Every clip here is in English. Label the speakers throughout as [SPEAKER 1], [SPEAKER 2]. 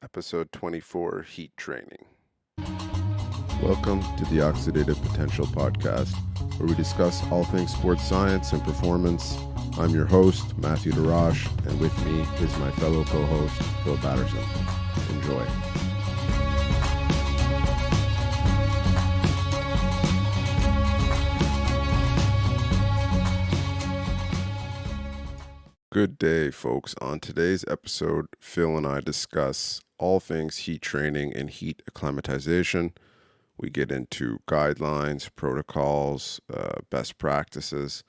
[SPEAKER 1] Episode 24, Heat Training. Welcome to the Oxidative Potential Podcast, where we discuss all things sports science and performance. I'm your host, Matthew DeRoche, and with me is my fellow co-host, Phil Patterson. Enjoy. Good day, folks. On today's episode, Phil and I discuss all things heat training and heat acclimatization. We get into guidelines, protocols, best practices.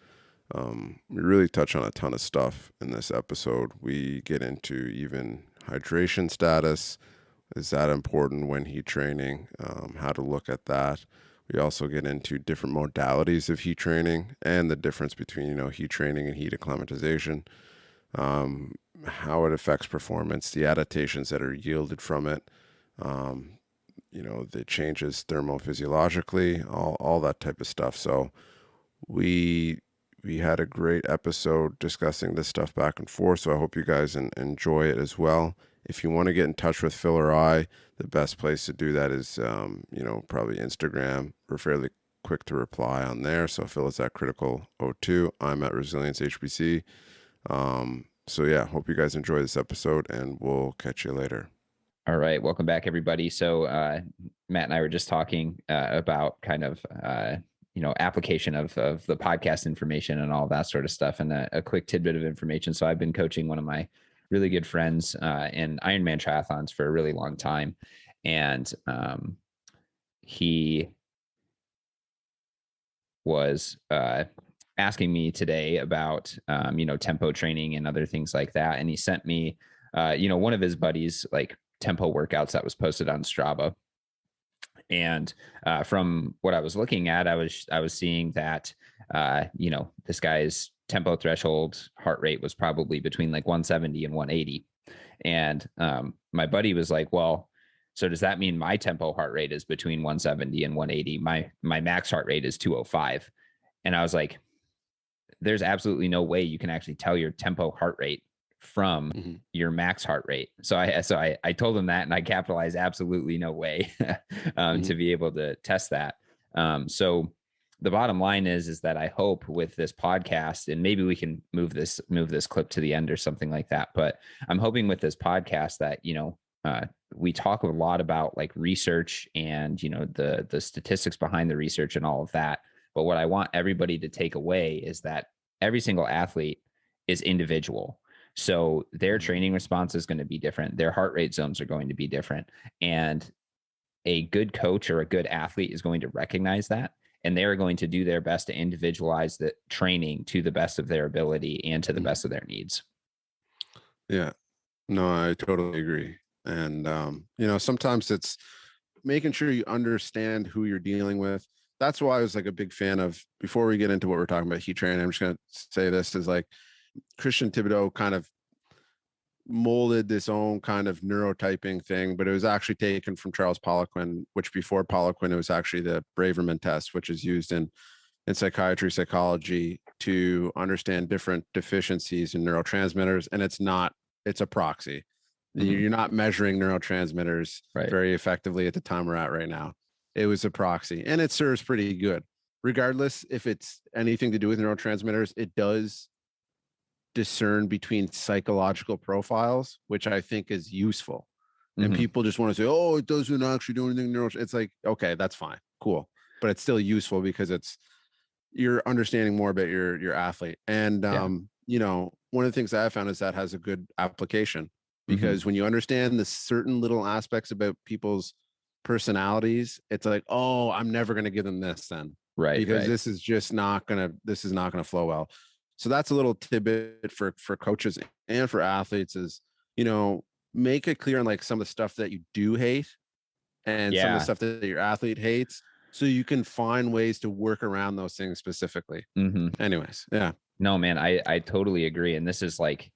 [SPEAKER 1] We really touch on a ton of stuff in this episode. We get into even hydration status. Is that important when heat training? How to look at that. We also get into different modalities of heat training and the difference between, heat training and heat acclimatization. How it affects performance, the adaptations that are yielded from it, the changes thermophysiologically, all that type of stuff. So we had a great episode discussing this stuff back and forth. So I hope you guys enjoy it as well. If you want to get in touch with Phil or I, the best place to do that is, probably Instagram. We're fairly quick to reply on there. So Phil is at Critical02. I'm at Resilience HBC. So yeah, hope you guys enjoy this episode and we'll catch you later.
[SPEAKER 2] All right. Welcome back, everybody. So Matt and I were just talking about kind of, application of the podcast information and all that sort of stuff, and a quick tidbit of information. So I've been coaching one of my really good friends in Ironman triathlons for a really long time. And he was asking me today about, tempo training and other things like that. And he sent me, one of his buddies, like tempo workouts that was posted on Strava. And from what I was looking at, I was seeing that, this guy's tempo threshold heart rate was probably between like 170 and 180. And my buddy was like, well, so does that mean my tempo heart rate is between 170 and 180? My max heart rate is 205. And I was like, there's absolutely no way you can actually tell your tempo heart rate from your max heart rate. So I told him that, and I capitalized absolutely no way to be able to test that. So the bottom line is that I hope with this podcast, and maybe we can move this clip to the end or something like that, but I'm hoping with this podcast that, we talk a lot about like research and, the statistics behind the research and all of that. But what I want everybody to take away is that every single athlete is individual. So their training response is going to be different. Their heart rate zones are going to be different. And a good coach or a good athlete is going to recognize that. And they're going to do their best to individualize the training to the best of their ability and to the best of their needs.
[SPEAKER 1] Yeah, no, I totally agree. And, sometimes it's making sure you understand who you're dealing with. That's why I was like a big fan of, before we get into what we're talking about heat training, I'm just going to say this is like Christian Thibodeau kind of molded this own kind of neurotyping thing, but it was actually taken from Charles Poliquin, which before Poliquin, it was actually the Braverman test, which is used in psychiatry, psychology to understand different deficiencies in neurotransmitters. And it's a proxy. You're not measuring neurotransmitters very effectively at the time we're at right now. It was a proxy, and it serves pretty good. Regardless if it's anything to do with neurotransmitters, it does discern between psychological profiles, which I think is useful. And people just want to say, oh, it doesn't actually do anything. It's like, okay, that's fine. Cool. But it's still useful because you're understanding more about your athlete. And, one of the things that I found is that has a good application, because when you understand the certain little aspects about people's personalities, it's like, oh, I'm never going to give them this then.
[SPEAKER 2] Right.
[SPEAKER 1] Because this is not going to flow well. So that's a little tidbit for coaches and for athletes is, make it clear on like some of the stuff that you do hate and some of the stuff that your athlete hates, so you can find ways to work around those things specifically. Anyways. Yeah.
[SPEAKER 2] No, man, I totally agree. And this is like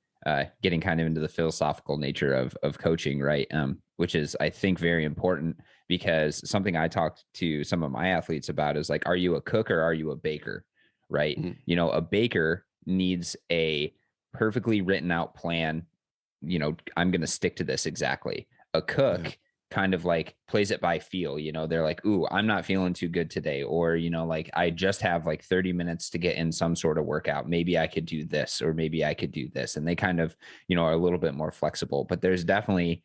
[SPEAKER 2] getting kind of into the philosophical nature of coaching, right? Which is, I think, very important, because something I talked to some of my athletes about is like, are you a cook or are you a baker? Right. A baker needs a perfectly written out plan. I'm going to stick to this exactly. A
[SPEAKER 1] Yeah.
[SPEAKER 2] cook kind of like plays it by feel, they're like, ooh, I'm not feeling too good today. Or, like I just have like 30 minutes to get in some sort of workout. Maybe I could do this, or maybe I could do this. And they kind of, are a little bit more flexible. But there's definitely,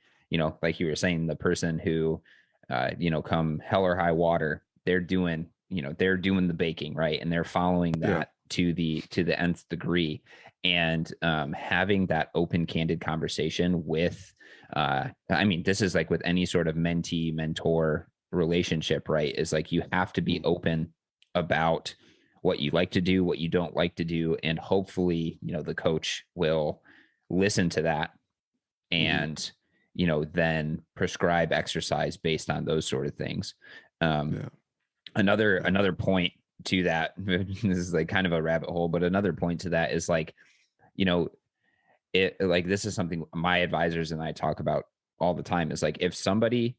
[SPEAKER 2] like you were saying, the person who, come hell or high water, they're doing the baking, right? And they're following
[SPEAKER 1] Yeah.
[SPEAKER 2] that to the nth degree. And having that open, candid conversation with, I mean, this is like with any sort of mentee mentor relationship, right? Is like you have to be
[SPEAKER 1] Mm.
[SPEAKER 2] open about what you like to do, what you don't like to do, and hopefully, the coach will listen to that
[SPEAKER 1] Mhm.
[SPEAKER 2] and then prescribe exercise based on those sort of things. Um,
[SPEAKER 1] Yeah. Yeah.
[SPEAKER 2] another point to that, this is like kind of a rabbit hole, but another point to that is like, you know it like this is something my advisors and I talk about all the time, is like if somebody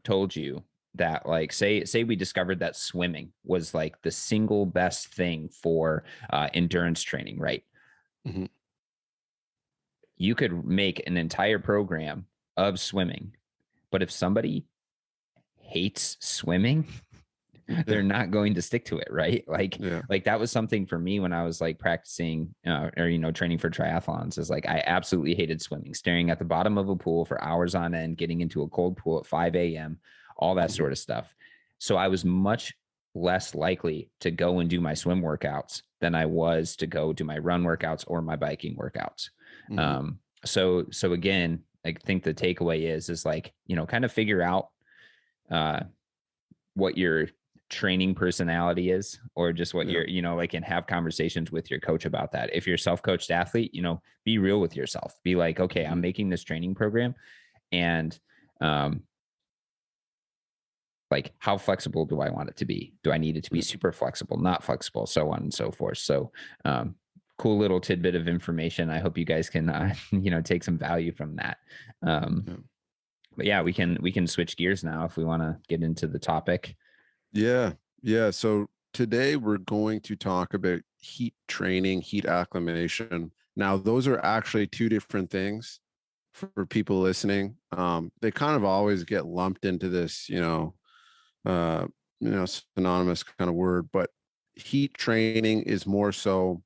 [SPEAKER 2] told you that, like, say we discovered that swimming was like the single best thing for endurance training, right?
[SPEAKER 1] Mhm.
[SPEAKER 2] You could make an entire program of swimming, but if somebody hates swimming, they're
[SPEAKER 1] Yeah.
[SPEAKER 2] not going to stick to it, right?
[SPEAKER 1] Yeah.
[SPEAKER 2] Like that was something for me when I was like practicing or training for triathlons, is like I absolutely hated swimming, staring at the bottom of a pool for hours on end, getting into a cold pool at 5 a.m., all that
[SPEAKER 1] Mhm.
[SPEAKER 2] sort of stuff. So I was much less likely to go and do my swim workouts than I was to go do my run workouts or my biking workouts.
[SPEAKER 1] Mhm.
[SPEAKER 2] So again, I think the takeaway is like, kind of figure out uh what your training personality is, or just what
[SPEAKER 1] Yeah.
[SPEAKER 2] you're, like, and have conversations with your coach about that. If you're a self-coached athlete, be real with yourself. Be like, okay, I'm
[SPEAKER 1] Mhm.
[SPEAKER 2] making this training program, and um like, how flexible do I want it to be? Do I need it to be
[SPEAKER 1] Yeah.
[SPEAKER 2] super flexible, not flexible, so on and so forth? So cool little tidbit of information. I hope you guys can take some value from that. um
[SPEAKER 1] Yeah.
[SPEAKER 2] but yeah, we can switch gears now if we want to get into the topic.
[SPEAKER 1] Yeah. Yeah. So today we're going to talk about heat training, heat acclimation. Now, those are actually two different things for people listening. They kind of always get lumped into this, uh, synonymous kind of word, but heat training is more so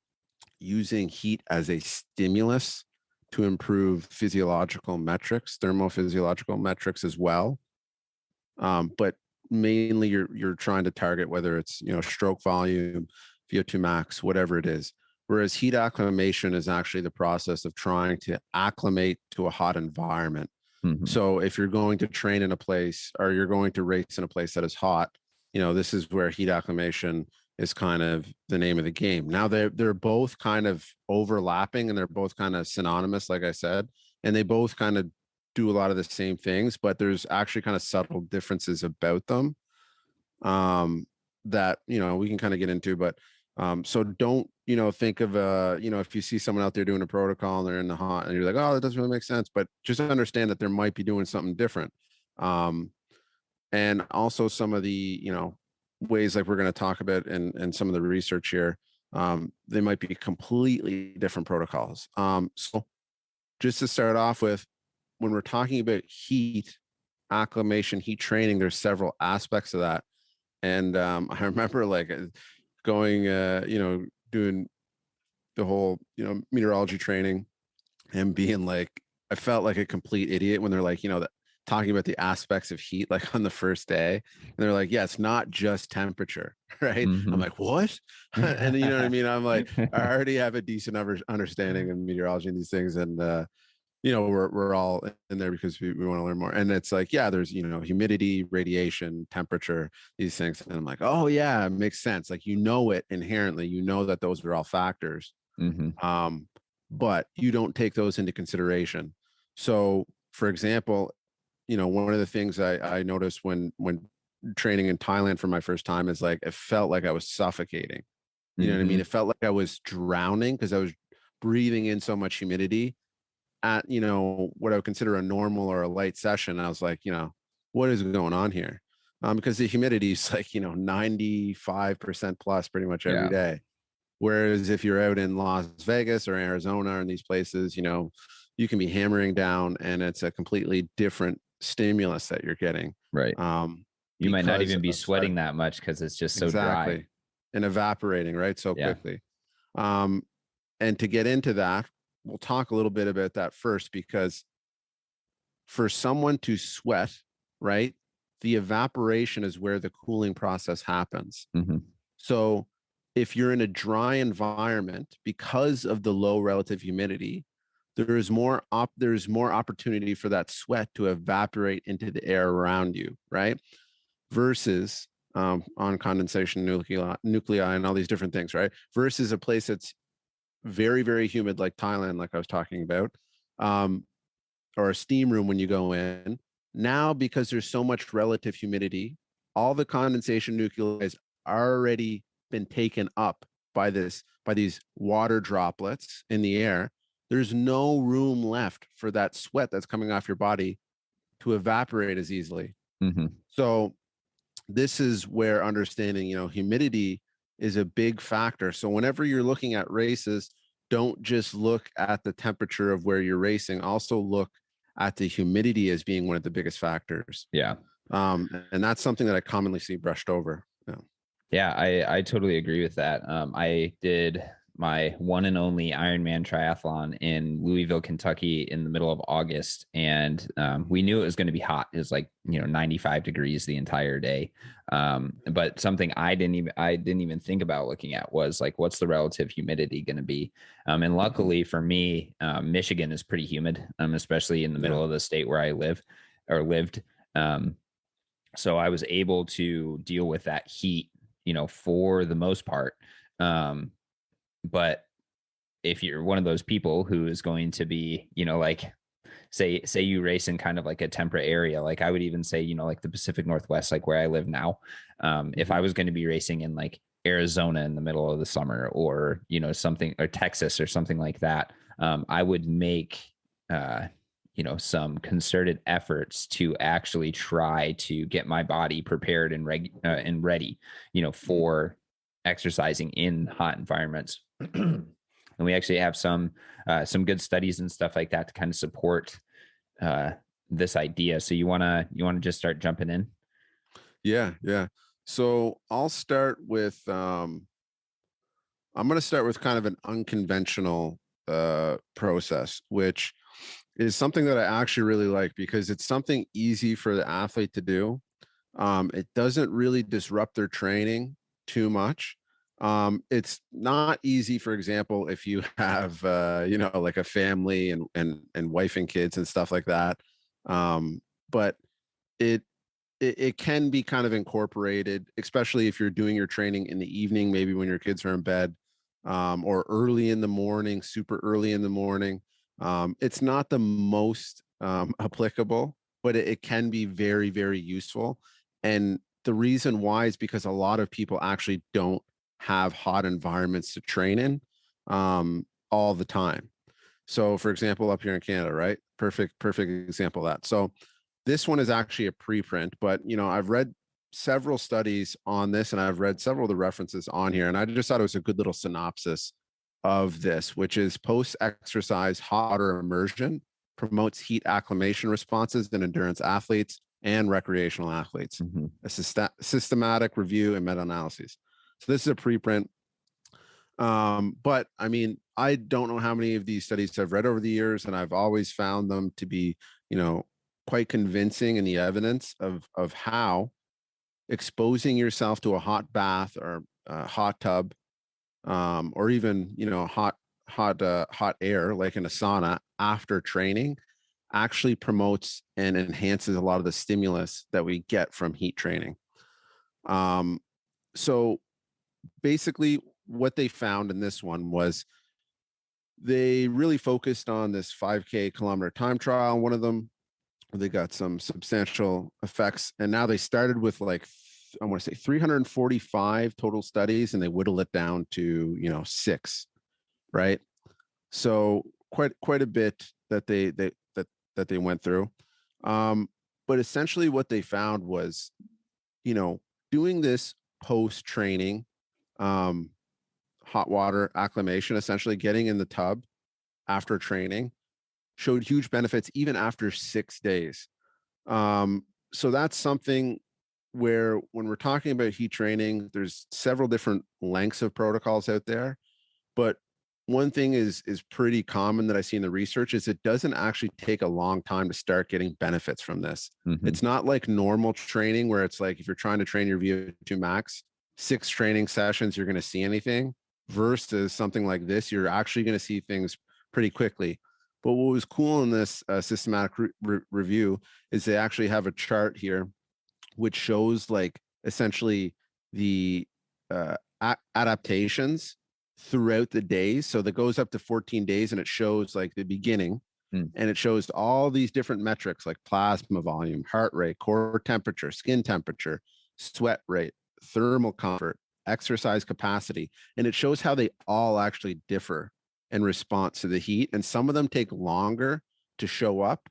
[SPEAKER 1] using heat as a stimulus to improve physiological metrics, thermophysiological metrics as well. But mainly you're trying to target whether it's stroke volume, VO2 max, whatever it is. Whereas heat acclimation is actually the process of trying to acclimate to a hot environment.
[SPEAKER 2] Hmm.
[SPEAKER 1] So if you're going to train in a place or you're going to race in a place that is hot, this is where heat acclimation is kind of the name of the game. Now they're both kind of overlapping and they're both kind of synonymous, like I said, and they both kind of do a lot of the same things, but there's actually kind of subtle differences about them that we can kind of get into. But so don't think of if you see someone out there doing a protocol and they're in the hot and you're like, oh, that doesn't really make sense, but just understand that there might be doing something different. Um, and also some of the ways like we're going to talk about and some of the research here, they might be completely different protocols. So just to start off with, when we're talking about heat acclimation, heat training, there's several aspects of that. And I remember like going, doing the whole, meteorology training and being like, I felt like a complete idiot when they're like, talking about the aspects of heat, like on the first day. And they're like, yeah, it's not just temperature, right? I'm
[SPEAKER 2] Hmm.
[SPEAKER 1] like, what? And you know what I mean? I'm like, I already have a decent understanding of meteorology and these things. And, we're all in there because we want to learn more. And it's like, yeah, there's, humidity, radiation, temperature, these things. And I'm like, oh yeah, it makes sense. Like, it inherently, that those are all factors.
[SPEAKER 2] Hmm.
[SPEAKER 1] Um, but you don't take those into consideration. So for example, one of the things I noticed when training in Thailand for my first time is like, it felt like I was suffocating. You know what I mean?
[SPEAKER 2] Hmm.
[SPEAKER 1] It felt like I was drowning because I was breathing in so much humidity at what I would consider a normal or a light session. I was like, what is going on here? Because the humidity is like 95% plus pretty much every
[SPEAKER 2] Yeah.
[SPEAKER 1] day. Whereas if you're out in Las Vegas or Arizona or in these places, you can be hammering down and it's a completely different stimulus that you're getting,
[SPEAKER 2] Right.
[SPEAKER 1] um,
[SPEAKER 2] You might not
[SPEAKER 1] because
[SPEAKER 2] even be
[SPEAKER 1] of sweat.
[SPEAKER 2] sweating that much because it's just so dry.
[SPEAKER 1] Exactly. And evaporating, right? So
[SPEAKER 2] Yeah.
[SPEAKER 1] quickly. Um, and to get into that, we'll talk a little bit about that first, because for someone to sweat, right, the evaporation is where the cooling process happens.
[SPEAKER 2] Hmm.
[SPEAKER 1] So if you're in a dry environment, because of the low relative humidity, there's more opportunity for that sweat to evaporate into the air around you, right? Versus on condensation nuclei and all these different things, right? Versus a place that's very, very humid, like Thailand, like I was talking about, um, or a steam room when you go in. Now, because there's so much relative humidity, all the condensation nuclei has already been taken up by these water droplets in the air. There's no room left for that sweat that's coming off your body to evaporate as easily.
[SPEAKER 2] Hmm.
[SPEAKER 1] So this is where understanding, humidity is a big factor. So whenever you're looking at races, don't just look at the temperature of where you're racing. Also look at the humidity as being one of the biggest factors.
[SPEAKER 2] Yeah.
[SPEAKER 1] And that's something that I commonly see brushed over. Yeah.
[SPEAKER 2] Yeah, I totally agree with that. I did my one and only Ironman triathlon in Louisville, Kentucky in the middle of August. And we knew it was going to be hot. It was like, 95 degrees the entire day. But something I didn't even think about looking at was like, what's the relative humidity going to be? And luckily for me, Michigan is pretty humid, especially in the
[SPEAKER 1] Yeah.
[SPEAKER 2] middle of the state where I live or lived. Um, so I was able to deal with that heat, for the most part. Um, but if you're one of those people who is going to be, like say you race in kind of like a temperate area, like I would even say, like the Pacific Northwest, like where I live now. If I
[SPEAKER 1] Mm-hmm.
[SPEAKER 2] was going to be racing in like Arizona in the middle of the summer, or, something, or Texas or something like that, I would make, uh, some concerted efforts to actually try to get my body prepared and ready, for exercising in hot environments. And we actually have some good studies and stuff like that to kind of support uh, this idea. So you wanna just start jumping in?
[SPEAKER 1] Yeah. Yeah. So I'm going to start with kind of an unconventional process, which is something that I actually really like because it's something easy for the athlete to do. It doesn't really disrupt their training too much. It's not easy, for example, if you have like a family and wife and kids and stuff like that. But it it can be kind of incorporated, especially if you're doing your training in the evening, maybe when your kids are in bed, or early in the morning, super early in the morning. It's not the most applicable, but it can be very, very useful. And the reason why is because a lot of people actually don't have hot environments to train in all the time. So, for example, up here in Canada, right? Perfect example of that. So, this one is actually a preprint, but I've read several studies on this and I've read several of the references on here. And I just thought it was a good little synopsis of this, which is post-exercise hot water immersion promotes heat acclimation responses in endurance athletes and recreational athletes.
[SPEAKER 2] Mm-hmm.
[SPEAKER 1] A systematic review and meta-analyses. So this is a preprint. But I mean, I don't know how many of these studies I've read over the years, and I've always found them to be, quite convincing in the evidence of how exposing yourself to a hot bath or a hot tub, or even hot air like in a sauna after training actually promotes and enhances a lot of the stimulus that we get from heat training. Um, so basically, what they found in this one was they really focused on this 5K kilometer time trial. One of them, they got some substantial effects, and now they started with like I want to say 345 total studies, and they whittle it down to 6, right? So quite a bit that they went through. But essentially, what they found was, you know, doing this post training, um, hot water acclimation, essentially getting in the tub after training, showed huge benefits even after 6 days. So that's something where when we're talking about heat training, there's several different lengths of protocols out there. But one thing is pretty common that I see in the research is it doesn't actually take a long time to start getting benefits from this.
[SPEAKER 2] Mm-hmm.
[SPEAKER 1] It's not like normal training where it's like if you're trying to train your VO2 max, 6 training sessions, you're going to see anything versus something like this, you're actually going to see things pretty quickly. But what was cool in this systematic review is they actually have a chart here which shows like essentially the adaptations throughout the days. So that goes up to 14 days and it shows like the beginning
[SPEAKER 2] Mm.
[SPEAKER 1] and it shows all these different metrics like plasma volume, heart rate, core temperature, skin temperature, sweat rate, thermal comfort, exercise capacity. And it shows how they all actually differ in response to the heat. And some of them take longer to show up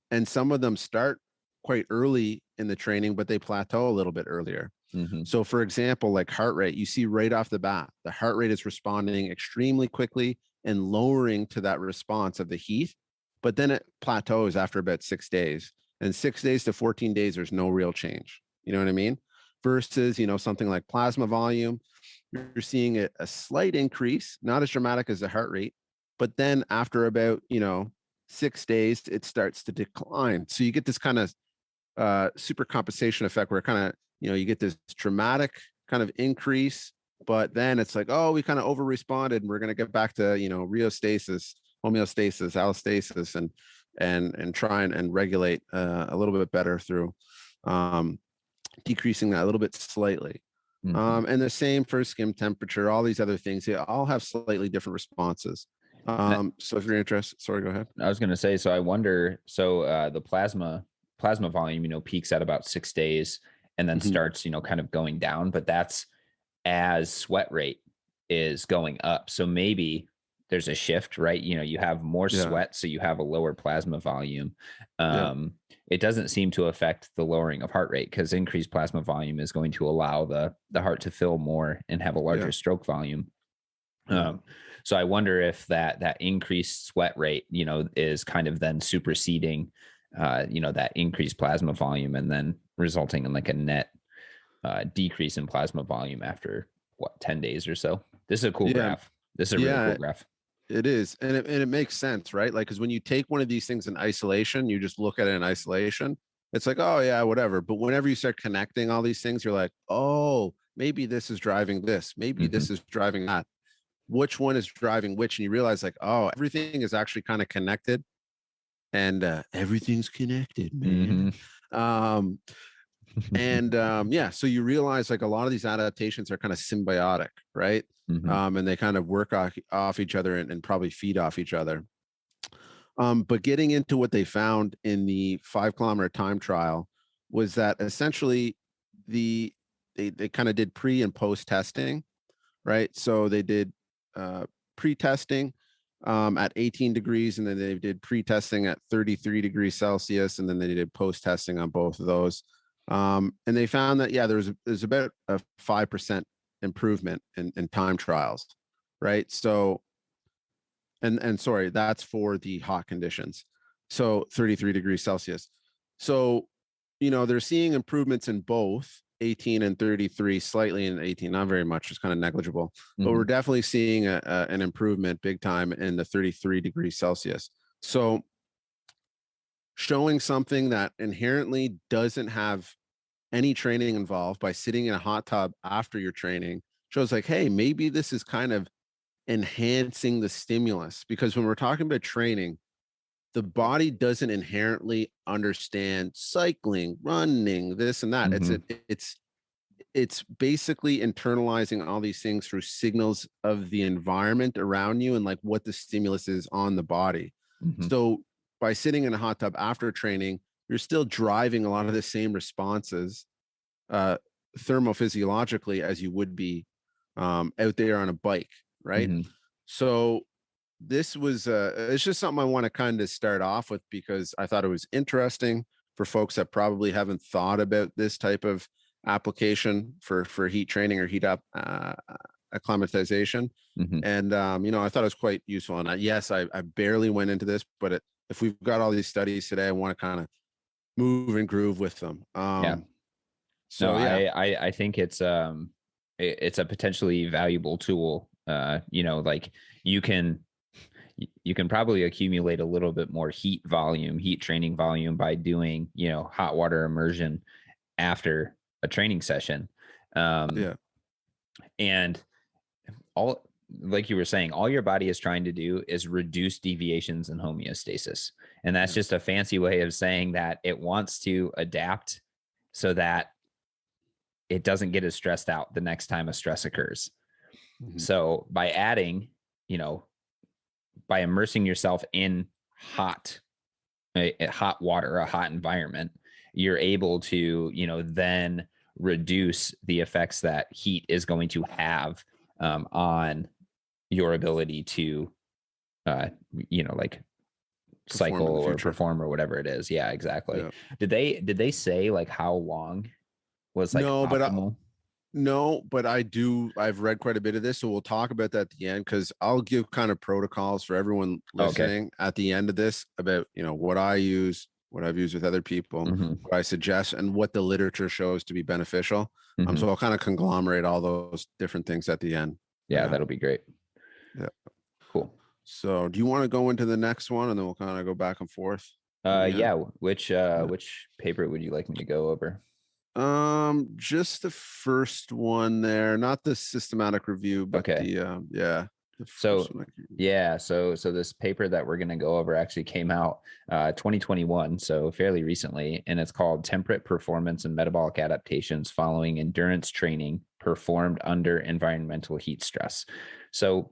[SPEAKER 1] and some of them start quite early in the training, but they plateau a little bit earlier.
[SPEAKER 2] Mm-hmm.
[SPEAKER 1] So, for example, like heart rate, you see right off the bat, the heart rate is responding extremely quickly and lowering to that response of the heat, but then it plateaus after about 6 days. And 6 days to 14 days, there's no real change. You know what I mean? Versus, something like plasma volume, you're seeing a slight increase, not as dramatic as the heart rate, but then after about, 6 days, it starts to decline. So you get this kind of super compensation effect where kind of, you get this dramatic kind of increase, but then it's like, oh, we kind of over responded and we're going to get back to, rheostasis, homeostasis, allostasis, and try and regulate a little bit better through um, decreasing that a little bit slightly.
[SPEAKER 2] Mm-hmm.
[SPEAKER 1] And the same for skin temperature, all these other things, they all have slightly different responses. So if you're interested, sorry, go ahead.
[SPEAKER 2] I was going to say, so I wonder, so the plasma volume, peaks at about 6 days and then
[SPEAKER 1] Mhm.
[SPEAKER 2] starts, kind of going down, but that's as sweat rate is going up. So maybe there's a shift, right? You have more
[SPEAKER 1] Yeah,
[SPEAKER 2] sweat, so you have a lower plasma volume.
[SPEAKER 1] yeah,
[SPEAKER 2] It doesn't seem to affect the lowering of heart rate because increased plasma volume is going to allow the heart to fill more and have a
[SPEAKER 1] yeah,
[SPEAKER 2] larger stroke volume.
[SPEAKER 1] yeah.
[SPEAKER 2] Um, so I wonder if that increased sweat rate, is kind of then superseding, that increased plasma volume and then resulting in like a net decrease in plasma volume after 10 days or so. This is a cool
[SPEAKER 1] Yeah,
[SPEAKER 2] graph. This is a really cool
[SPEAKER 1] yeah,
[SPEAKER 2] graph.
[SPEAKER 1] it is. And it makes sense, right? Like, because when you take one of these things in isolation, you just look at it in isolation. It's like, oh, yeah, whatever. But whenever you start connecting all these things, you're like, oh, maybe this is driving this. Maybe
[SPEAKER 2] Mm-hmm.
[SPEAKER 1] this is driving that. Which one is driving which? And you realize, like, oh, everything is actually kind of connected and everything's connected, man.
[SPEAKER 2] Mm-hmm.
[SPEAKER 1] Um, and yeah, so you realize like a lot of these adaptations are kind of symbiotic, right?
[SPEAKER 2] Mm-hmm.
[SPEAKER 1] And they kind of work off each other and probably feed off each other. But getting into what they found in the 5 kilometer time trial was that essentially the they kind of did pre and post testing, right? So they did pre-testing at 18 degrees, and then they did pre-testing at 33 degrees Celsius, and then they did post-testing on both of those. And they found that there's about a 5% improvement in time trials, right? So and sorry, that's for the hot conditions. So 33 degrees Celsius. So, they're seeing improvements in both 18 and 33, slightly in 18, not very much, it's kind of negligible. But
[SPEAKER 2] Mm-hmm.
[SPEAKER 1] we're definitely seeing an improvement big time in the 33 degrees Celsius. So showing something that inherently doesn't have any training involved by sitting in a hot tub after your training shows like, hey, maybe this is kind of enhancing the stimulus because when we're talking about training, the body doesn't inherently understand cycling, running, this and that.
[SPEAKER 2] Mm-hmm.
[SPEAKER 1] It's basically internalizing all these things through signals of the environment around you and like what the stimulus is on the body.
[SPEAKER 2] Mm-hmm.
[SPEAKER 1] So by sitting in a hot tub after training, you're still driving a lot of the same responses uh, thermophysiologically as you would be out there on a bike, right?
[SPEAKER 2] Mm-hmm.
[SPEAKER 1] So this was it's just something I want to kind of start off with because I thought it was interesting for folks that probably haven't thought about this type of application for heat training or heat up acclimatization.
[SPEAKER 2] Mm-hmm.
[SPEAKER 1] And I thought it was quite useful. And yes, I barely went into this, but if we've got all these studies today, I want to kind of move and groove with them.
[SPEAKER 2] Yeah. No,
[SPEAKER 1] So yeah,
[SPEAKER 2] I think it's a potentially valuable tool. Like you can you can probably accumulate a little bit more heat training volume by doing, hot water immersion after a training session. Um,
[SPEAKER 1] yeah,
[SPEAKER 2] and all, like you were saying, all your body is trying to do is reduce deviations in homeostasis. And that's
[SPEAKER 1] yeah.
[SPEAKER 2] just a fancy way of saying that it wants to adapt so that it doesn't get as stressed out the next time a stress occurs.
[SPEAKER 1] Mhm.
[SPEAKER 2] So by adding, you know, by immersing yourself in hot, hot water, a hot environment, you're able to, then reduce the effects that heat is going to have on your ability to, uh, like cycle
[SPEAKER 1] Perform in the
[SPEAKER 2] or
[SPEAKER 1] future.
[SPEAKER 2] perform or whatever it is. Yeah, exactly.
[SPEAKER 1] Yeah.
[SPEAKER 2] Did they say like how long was like
[SPEAKER 1] No, but
[SPEAKER 2] optimal?
[SPEAKER 1] no, but I've read quite a bit of this, so we'll talk about that at the end because I'll give kind of protocols for everyone
[SPEAKER 2] Okay.
[SPEAKER 1] listening at the end of this about, what I use, what I've used with other people,
[SPEAKER 2] Mm-hmm.
[SPEAKER 1] what I suggest, and what the literature shows to be beneficial.
[SPEAKER 2] Mm-hmm.
[SPEAKER 1] So I'll kind of conglomerate all those different things at the end.
[SPEAKER 2] Yeah,
[SPEAKER 1] Yeah.
[SPEAKER 2] that'll be great.
[SPEAKER 1] Yeah.
[SPEAKER 2] Cool.
[SPEAKER 1] So do you want to go into the next one and then we'll kind of go back and forth at the end?
[SPEAKER 2] Yeah. Which paper would you like me to go over?
[SPEAKER 1] Just the first one there, not the systematic review, but
[SPEAKER 2] Okay.
[SPEAKER 1] the
[SPEAKER 2] So
[SPEAKER 1] first one.
[SPEAKER 2] yeah, so this paper that we're going to go over actually came out 2021, so fairly recently, and it's called Temperate Performance and Metabolic Adaptations Following Endurance Training Performed Under Environmental Heat Stress. So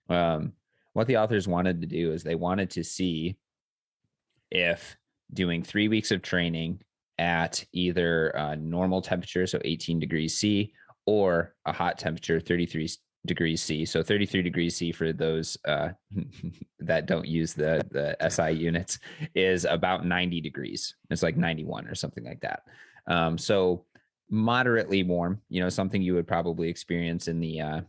[SPEAKER 2] what the authors wanted to do is they wanted to see if doing 3 weeks of training at either normal temperature, so 18 degrees C, or a hot temperature, 33 degrees C. So 33 degrees C for those that don't use the SI units is about 90 degrees. It's like 91 or something like that. So moderately warm, something you would probably experience in the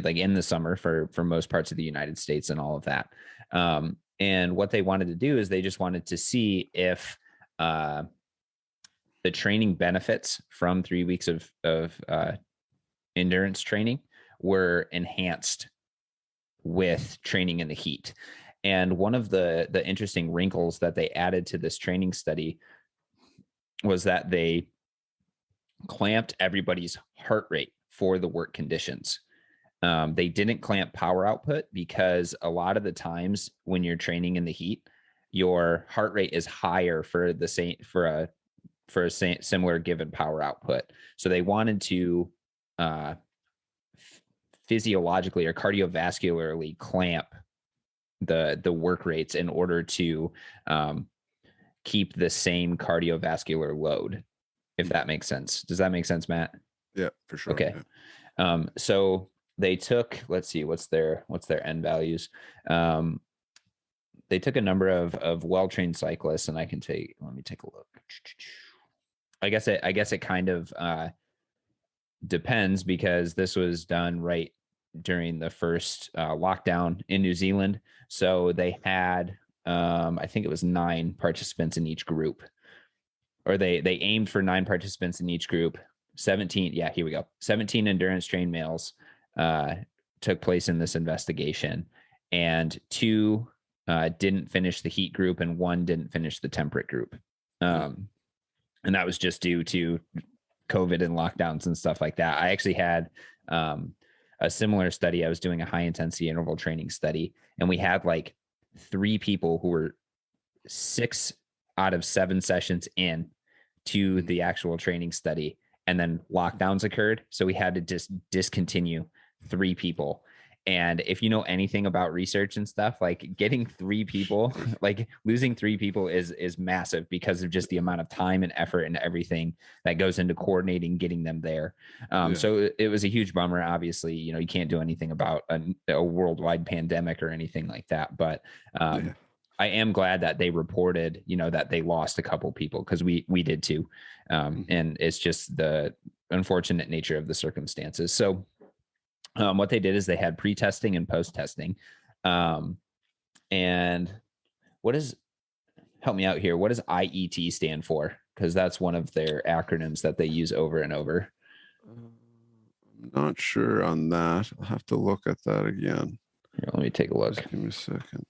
[SPEAKER 2] like in the summer for most parts of the United States and all of that. And what they wanted to do is they just wanted to see if uh, the training benefits from 3 weeks of endurance training were enhanced with training in the heat. And one of the interesting wrinkles that they added to this training study was that they clamped everybody's heart rate for the work conditions. They didn't clamp power output because a lot of the times when you're training in the heat, your heart rate is higher for the same for a similar given power output. So they wanted to uh, physiologically or cardiovascularly clamp the work rates in order to keep the same cardiovascular load. If that makes sense. Does that make sense, Matt?
[SPEAKER 1] Yeah, for sure.
[SPEAKER 2] Okay.
[SPEAKER 1] Yeah.
[SPEAKER 2] So they took, let's see, what's their end values. Um, they took a number of well-trained cyclists, and let me take a look. I guess it kind of depends because this was done right during the first lockdown in New Zealand. So they had, I think it was 9 participants in each group, or they aimed for 9 participants in each group. 17, yeah, here we go. 17 endurance trained males uh, took place in this investigation, and 2 didn't finish the heat group, and 1 didn't finish the temperate group.
[SPEAKER 1] Yeah.
[SPEAKER 2] And that was just due to COVID and lockdowns and stuff like that. I actually had a similar study. I was doing a high intensity interval training study, and we had like 3 people who were 6 out of 7 sessions in to the actual training study, and then lockdowns occurred, so we had to just discontinue 3 people. And if you know anything about research and stuff, like getting 3 people, like losing 3 people is massive because of just the amount of time and effort and everything that goes into coordinating getting them there.
[SPEAKER 1] Yeah.
[SPEAKER 2] So it was a huge bummer. Obviously, you can't do anything about a worldwide pandemic or anything like that, but
[SPEAKER 1] Yeah.
[SPEAKER 2] I am glad that they reported, that they lost a couple people, because we did too, and it's just the unfortunate nature of the circumstances. So, what they did is they had pre-testing and post-testing, and what is help me out here. What does IET stand for? Because that's one of their acronyms that they use over and over.
[SPEAKER 1] I'm not sure on that. I'll have to look at that again.
[SPEAKER 2] Here, let me take a look.
[SPEAKER 1] Just give me a second.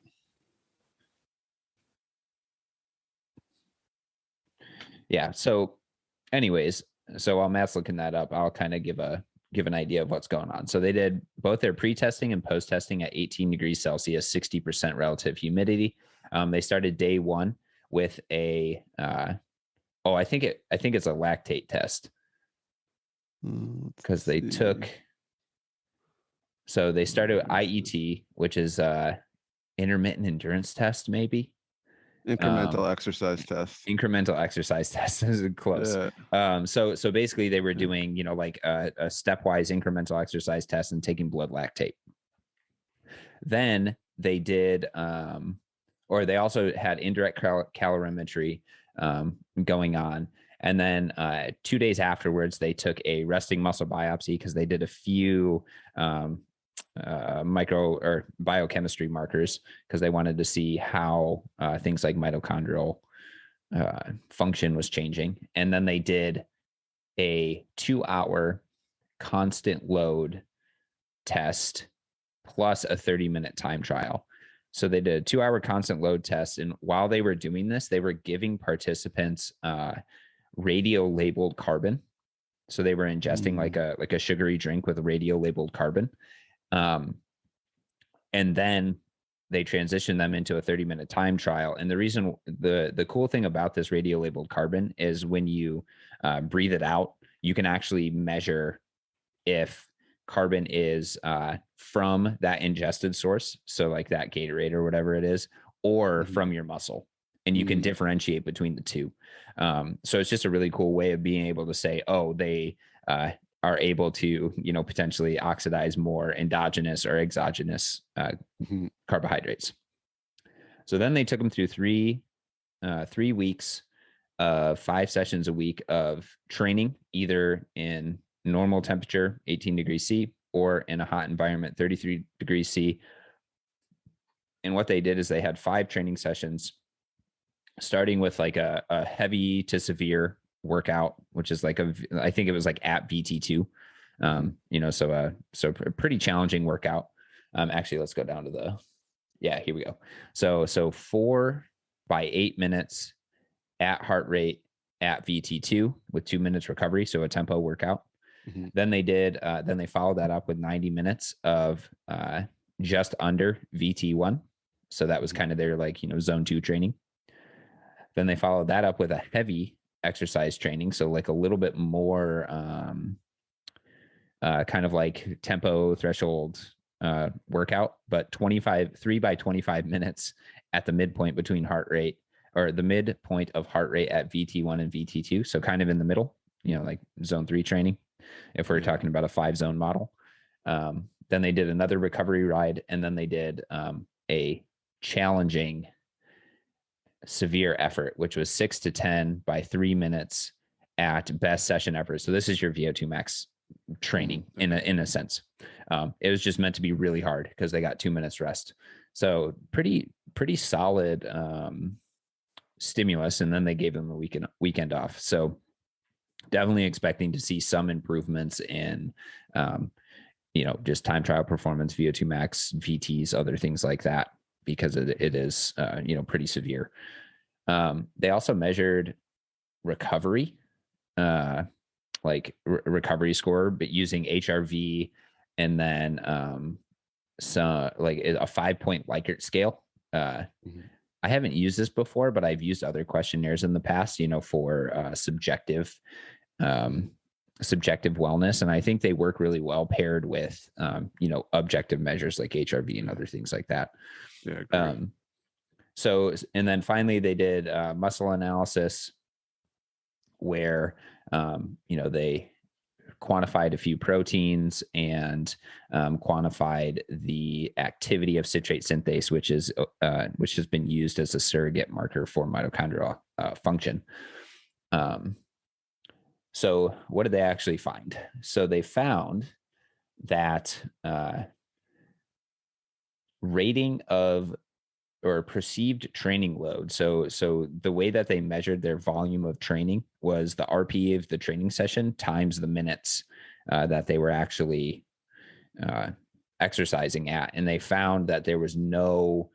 [SPEAKER 2] Yeah. So, anyways, so while Matt's looking that up, I'll kind of give an idea of what's going on. So they did both their pre-testing and post-testing at 18 degrees Celsius, 60% relative humidity. They started day one with a I think it's a lactate test because they took. So they started with IET, which is intermittent endurance test, maybe.
[SPEAKER 1] Incremental exercise test.
[SPEAKER 2] Incremental exercise test is close.
[SPEAKER 1] Yeah.
[SPEAKER 2] So basically they were doing, like a stepwise incremental exercise test and taking blood lactate. Then they did, or they also had indirect calorimetry going on. And then 2 days afterwards, they took a resting muscle biopsy because they did a few micro or biochemistry markers because they wanted to see how things like mitochondrial function was changing. And then they did a 2-hour constant load test plus a 30-minute time trial. So they did a 2-hour constant load test. And while they were doing this, they were giving participants radio labeled carbon. So they were ingesting like a sugary drink with radio labeled carbon. And then they transitioned them into a 30-minute time trial. And the reason, the cool thing about this radio labeled carbon is when you breathe it out, you can actually measure if carbon is from that ingested source, so like that Gatorade or whatever it is, or from your muscle, and you can differentiate between the two. So it's just a really cool way of being able to say, oh, they are able to, potentially oxidize more endogenous or exogenous carbohydrates. So then they took them through 3 weeks of 5 sessions a week of training, either in normal temperature, 18 degrees C, or in a hot environment, 33 degrees C. And what they did is they had 5 training sessions, starting with like a heavy to severe workout, which is like I think it was like at VT2. So a pretty challenging workout. Actually, let's go down to here we go. So 4 by 8 minutes at heart rate at VT2 with 2 minutes recovery. So a tempo workout. Then they followed that up with 90 minutes of just under VT1. So that was kind of their zone 2 training. Then they followed that up with a heavy exercise training. So like a little bit more kind of like tempo threshold workout, but 3 by 25 minutes at the midpoint between heart rate, or the midpoint of heart rate at VT1 and VT2. So kind of in the middle, like zone 3 training, if we're talking about a 5-zone model. Then they did another recovery ride, and then they did a challenging severe effort, which was 6 to 10 by 3 minutes at best session effort. So this is your VO2 max training in a sense. It was just meant to be really hard because they got 2 minutes rest. So pretty solid stimulus. And then they gave them a weekend off. So definitely expecting to see some improvements in just time trial performance, VO2 max, VTs, other things like that, because it is pretty severe. They also measured recovery, recovery score, but using HRV, and then a 5-point Likert scale. I haven't used this before, but I've used other questionnaires in the past, for subjective wellness. And I think they work really well paired with, objective measures like HRV and other things like that.
[SPEAKER 1] Yeah.
[SPEAKER 2] And then finally they did muscle analysis, where, they quantified a few proteins and quantified the activity of citrate synthase, which has been used as a surrogate marker for mitochondrial function. So what did they actually find? So they found that rating of or perceived training load. So the way that they measured their volume of training was the RPE of the training session times the minutes that they were actually uh, exercising at, and they found that there was no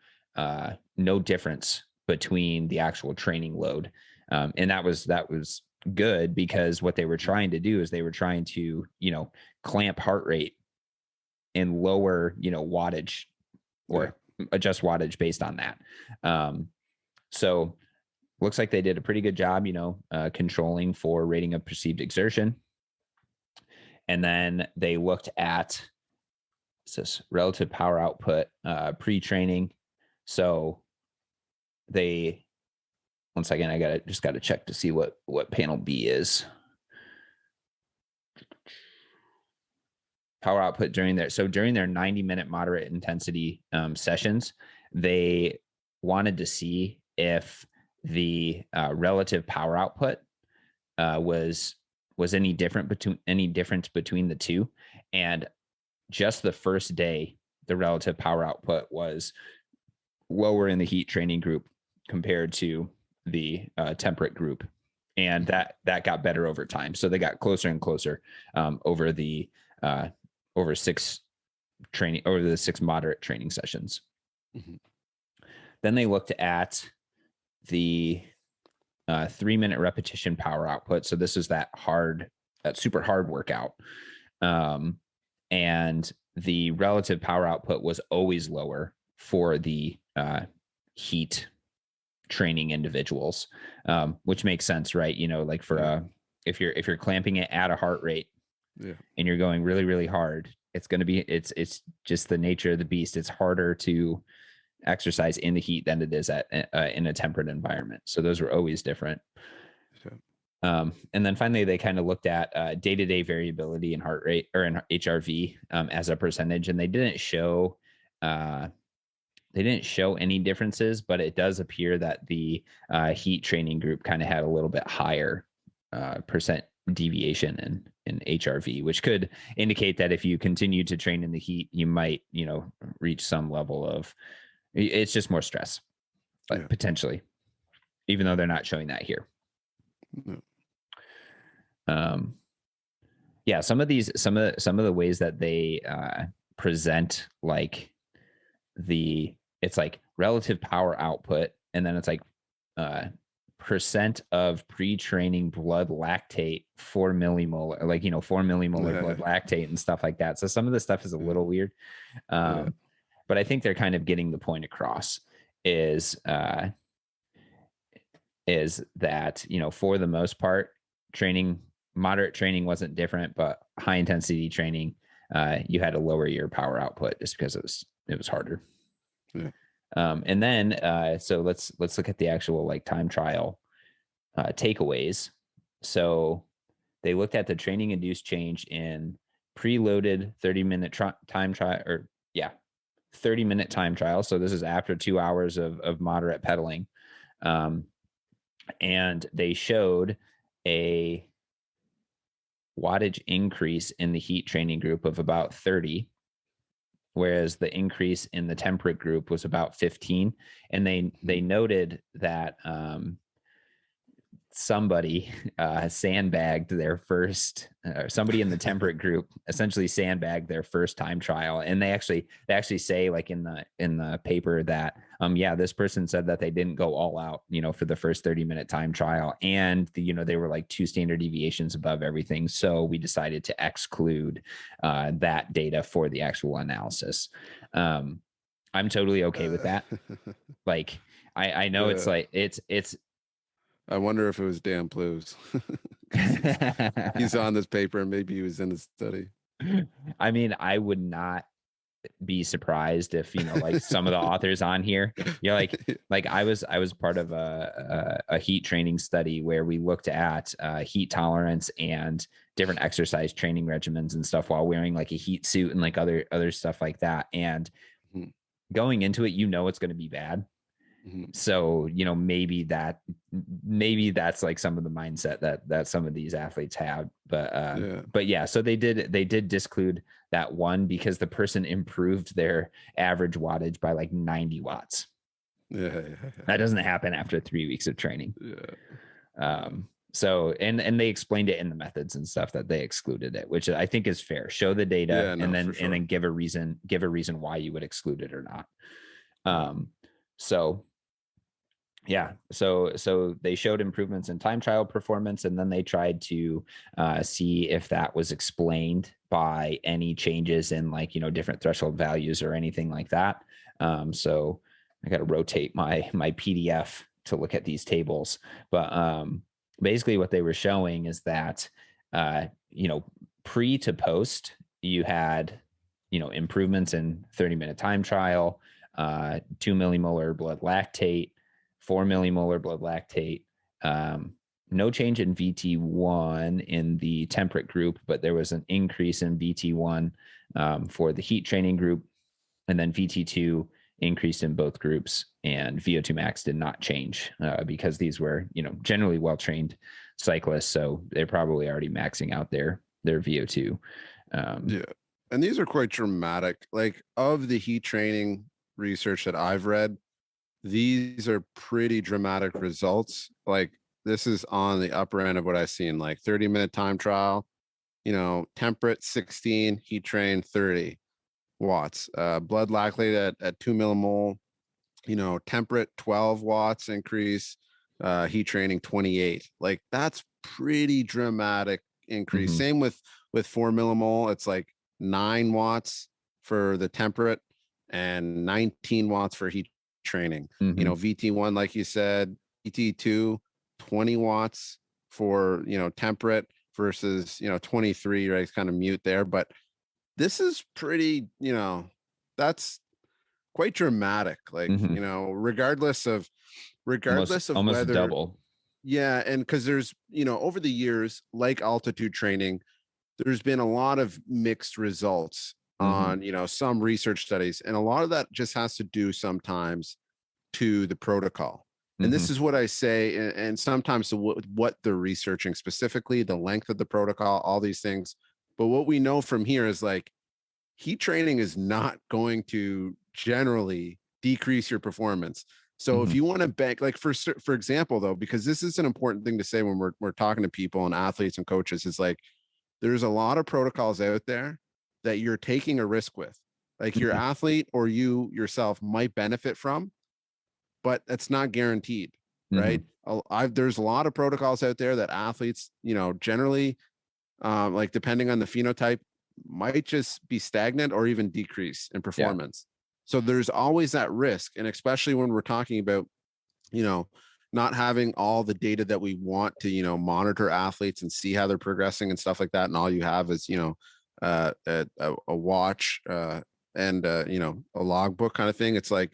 [SPEAKER 2] difference between the actual training load, and that was good, because what they were trying to do is they were trying to clamp heart rate and lower wattage,
[SPEAKER 1] Yeah.
[SPEAKER 2] or adjust wattage based on that. So looks like they did a pretty good job, controlling for rating of perceived exertion. And then they looked at this relative power output pre-training. So they, one second, I got to check to see what panel B is. Power output during their 90-minute moderate intensity sessions, they wanted to see if the relative power output was any difference between the two. And just the first day, the relative power output was lower in the heat training group compared to the temperate group, and that got better over time. So they got closer and closer over the over the 6 moderate training sessions. Mm-hmm. Then they looked at the 3-minute repetition power output. So this is that super hard workout. And the relative power output was always lower for the heat training individuals, which makes sense, right? Like for if you're clamping it at a heart rate, and you're going really, really hard, it's going to be, it's just the nature of the beast. It's harder to exercise in the heat than it is in a temperate environment. So those were always different. And then finally, they kind of looked at day-to-day variability in heart rate, or in HRV, as a percentage, and they didn't show any differences, but it does appear that the heat training group kind of had a little bit higher percent deviation in HRV, which could indicate that if you continue to train in the heat, you might reach some level of, it's just more stress, but potentially, even though they're not showing that here. Some of the ways that they present, like it's like relative power output, and then it's like percent of pre-training blood lactate 4 millimolar, 4 millimolar blood lactate and stuff like that. So some of the stuff is a little weird, but I think they're kind of getting the point across, is that for the most part, moderate training wasn't different, but high intensity training, you had to lower your power output just because it was harder. And then so let's look at the actual time trial takeaways. So they looked at the training induced change in preloaded 30-minute time trial, 30-minute time trial. So this is after 2 hours of moderate pedaling. And they showed a wattage increase in the heat training group of about 30, whereas the increase in the temperate group was about 15. And they noted that somebody sandbagged their first, somebody in the temperate group essentially sandbagged their first time trial. And they actually say, like in the paper, that this person said that they didn't go all out for the first 30-minute time trial, and they were like 2 standard deviations above everything. So we decided to exclude that data for the actual analysis. I'm totally okay with that. Like I know it's like it's
[SPEAKER 1] I wonder if it was Dan Blues. He's on this paper, and maybe he was in the study.
[SPEAKER 2] I mean, I would not be surprised if like some of the authors on here, like I was part of a heat training study where we looked at heat tolerance and different exercise training regimens and stuff while wearing like a heat suit and like other stuff like that. And going into it, it's going to be bad. So, maybe that's like some of the mindset that some of these athletes have, but so they did disclude that one because the person improved their average wattage by like 90 watts. That doesn't happen after 3 weeks of training.
[SPEAKER 1] Yeah.
[SPEAKER 2] So, and they explained it in the methods and stuff that they excluded it, which I think is fair. Show the data
[SPEAKER 1] Yeah,
[SPEAKER 2] and
[SPEAKER 1] no, for
[SPEAKER 2] then
[SPEAKER 1] sure.
[SPEAKER 2] give a reason why you would exclude it or not.
[SPEAKER 1] Yeah.
[SPEAKER 2] So yeah, so they showed improvements in time trial performance, and then they tried to see if that was explained by any changes in, like, different threshold values or anything like that. So I got to rotate my PDF to look at these tables, but basically what they were showing is that pre to post you had improvements in 30-minute time trial, 2 millimolar blood lactate, 4 millimolar blood lactate. No change in VT1 in the temperate group, but there was an increase in VT1 for the heat training group, and then VT2 increased in both groups, and VO2 max did not change because these were, generally well-trained cyclists, so they're probably already maxing out their VO2.
[SPEAKER 1] Yeah. And these are quite dramatic. Like, of the heat training research that I've read, these are pretty dramatic results. Like, this is on the upper end of what I've seen, like 30-minute time trial, temperate 16, heat train 30 watts, blood lactate at 2 millimole, temperate 12 watts increase, heat training 28. Like, that's pretty dramatic increase.
[SPEAKER 2] Mm-hmm.
[SPEAKER 1] Same with 4 millimole. It's like 9 watts for the temperate and 19 watts for heat training.
[SPEAKER 2] Mm-hmm.
[SPEAKER 1] VT1, like you said, VT2, 20 watts for, temperate versus, 23, right? It's kind of mute there, but this is pretty, that's quite dramatic. Like,
[SPEAKER 2] Mm-hmm.
[SPEAKER 1] regardless of
[SPEAKER 2] Almost
[SPEAKER 1] whether,
[SPEAKER 2] double.
[SPEAKER 1] yeah, and because there's, over the years, like altitude training, there's been a lot of mixed results
[SPEAKER 2] Mm-hmm.
[SPEAKER 1] on, some research studies, and a lot of that just has to do sometimes to the protocol. And
[SPEAKER 2] Mm-hmm.
[SPEAKER 1] this is what I say, and sometimes what they're researching specifically, the length of the protocol, all these things. But what we know from here is, like, heat training is not going to generally decrease your performance. So
[SPEAKER 2] Mm-hmm.
[SPEAKER 1] if you want to bank, like, for example, though, because this is an important thing to say when we're talking to people and athletes and coaches, is like, there's a lot of protocols out there that you're taking a risk with. Like, your
[SPEAKER 2] Mm-hmm.
[SPEAKER 1] athlete or you yourself might benefit from, but that's not guaranteed,
[SPEAKER 2] Mm-hmm.
[SPEAKER 1] right? There's a lot of protocols out there that athletes, generally, like, depending on the phenotype, might just be stagnant or even decrease in
[SPEAKER 2] Yeah.
[SPEAKER 1] performance. So there's always that risk. And especially when we're talking about, you know, not having all the data that we want to, monitor athletes and see how they're progressing and stuff like that. And all you have is, a watch and, a logbook kind of thing. It's like,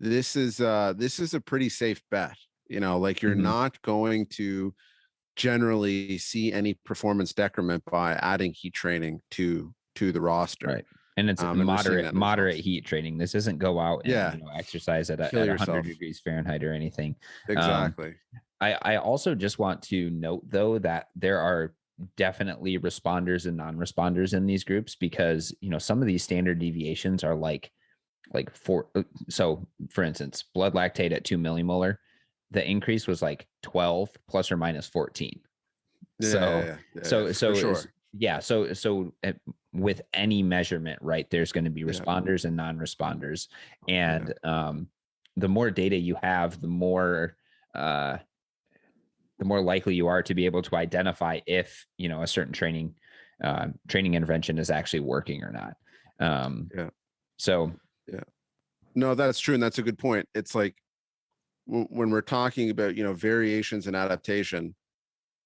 [SPEAKER 1] this is a pretty safe bet. Like, you're
[SPEAKER 2] Mm-hmm.
[SPEAKER 1] not going to generally see any performance decrement by adding heat training to the roster.
[SPEAKER 2] Right. And it's
[SPEAKER 1] And we're seeing that in
[SPEAKER 2] moderate
[SPEAKER 1] results.
[SPEAKER 2] heat training. This isn't go out and,
[SPEAKER 1] Yeah,
[SPEAKER 2] exercise at
[SPEAKER 1] kill
[SPEAKER 2] 100
[SPEAKER 1] yourself.
[SPEAKER 2] degrees Fahrenheit or anything. Um,
[SPEAKER 1] Exactly.
[SPEAKER 2] I also just want to note, though, that there are definitely responders and non-responders in these groups, because, some of these standard deviations are like four. So for instance, blood lactate at 2 millimolar, the increase was like 12 plus or minus 14. So,
[SPEAKER 1] Yeah, for sure.
[SPEAKER 2] yeah. So with any measurement, right, there's going to be
[SPEAKER 1] Yeah,
[SPEAKER 2] responders and non-responders.
[SPEAKER 1] yeah,
[SPEAKER 2] And the more data you have, uh, the more likely you are to be able to identify if, a certain training intervention is actually working or not.
[SPEAKER 1] yeah,
[SPEAKER 2] So,
[SPEAKER 1] yeah. No, that's true, and that's a good point. It's like, when we're talking about, variations in adaptation,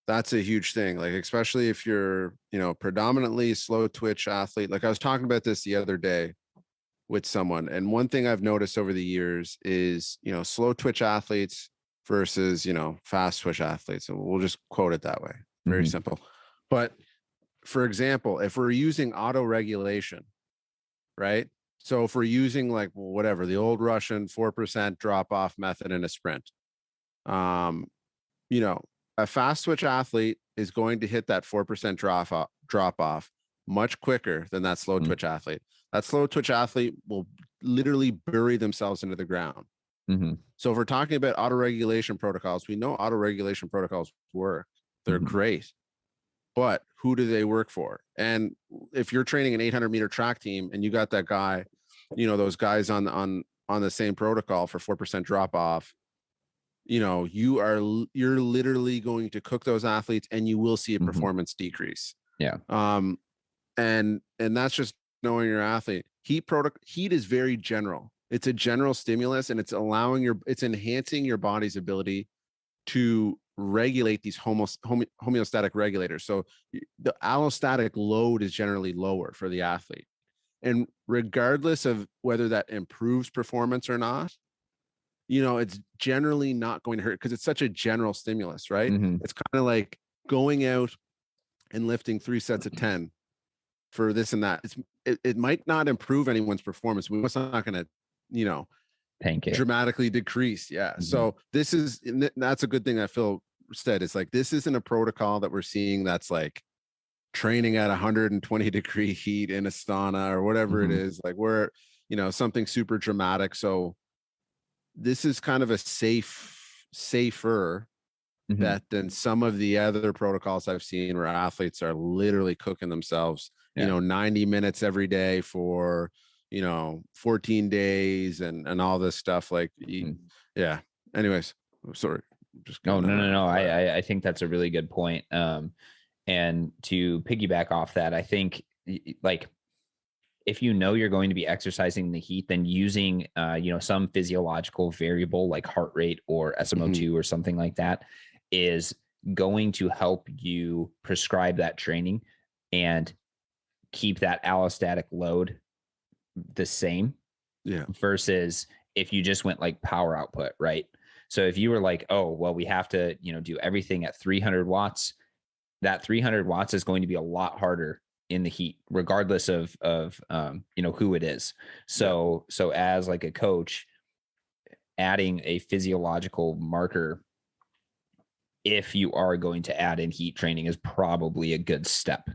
[SPEAKER 1] that's a huge thing. Like, especially if you're, predominantly slow twitch athlete. Like, I was talking about this the other day with someone, and one thing I've noticed over the years is, slow twitch athletes versus, fast twitch athletes. So we'll just quote it that way. Very
[SPEAKER 2] mm-hmm.
[SPEAKER 1] simple. But for example, if we're using auto regulation, right? So if we're using, like, whatever, the old Russian 4% drop off method in a sprint, um, you know, a fast twitch athlete is going to hit that 4% drop off much quicker than that slow
[SPEAKER 2] Mm-hmm.
[SPEAKER 1] twitch athlete. That slow twitch athlete will literally bury themselves into the ground,
[SPEAKER 2] Mm-hmm.
[SPEAKER 1] So if we're talking about autoregulation protocols, we know autoregulation protocols work. They're
[SPEAKER 2] Mm-hmm.
[SPEAKER 1] great. But who do they work for? And if you're training an 800-meter track team and you got that guy, those guys on the same protocol for 4% drop off, you're literally going to cook those athletes and you will see a
[SPEAKER 2] Mm-hmm.
[SPEAKER 1] performance decrease.
[SPEAKER 2] Yeah.
[SPEAKER 1] And that's just knowing your athlete. Heat is very general. It's a general stimulus, and it's enhancing your body's ability to regulate these homeostatic regulators. So the allostatic load is generally lower for the athlete. And regardless of whether that improves performance or not, it's generally not going to hurt because it's such a general stimulus, right?
[SPEAKER 2] Mm-hmm.
[SPEAKER 1] It's kind of like going out and lifting 3 sets of 10 for this and that. It might not improve anyone's performance. It's not going to,
[SPEAKER 2] Tank it.
[SPEAKER 1] dramatically decrease. Yeah.
[SPEAKER 2] Mm-hmm.
[SPEAKER 1] So that's a good thing that Phil said. It's like, this isn't a protocol that we're seeing that's like training at 120-degree heat in a sauna or whatever it
[SPEAKER 2] Mm-hmm.
[SPEAKER 1] is. Like we're, something super dramatic. So this is kind of a safer
[SPEAKER 2] Mm-hmm.
[SPEAKER 1] bet than some of the other protocols I've seen where athletes are literally cooking themselves,
[SPEAKER 2] Yeah.
[SPEAKER 1] 90 minutes every day for, 14 days and all this stuff. Like,
[SPEAKER 2] Mm-hmm.
[SPEAKER 1] yeah. Anyways, sorry. Just
[SPEAKER 2] No,
[SPEAKER 1] kind
[SPEAKER 2] no,
[SPEAKER 1] of
[SPEAKER 2] no, no. I think that's a really good point. And to piggyback off that, I think like if you're going to be exercising the heat, then using some physiological variable like heart rate or SMO2 or something like that is going to help you prescribe that training and keep that allostatic load the same.
[SPEAKER 1] Yeah.
[SPEAKER 2] Versus if you just went like power output, right? So if you were like, oh, well, we have to, do everything at 300 watts, that 300 watts is going to be a lot harder in the heat, regardless of who it is. So as like a coach, adding a physiological marker, if you are going to add in heat training, is probably a good step.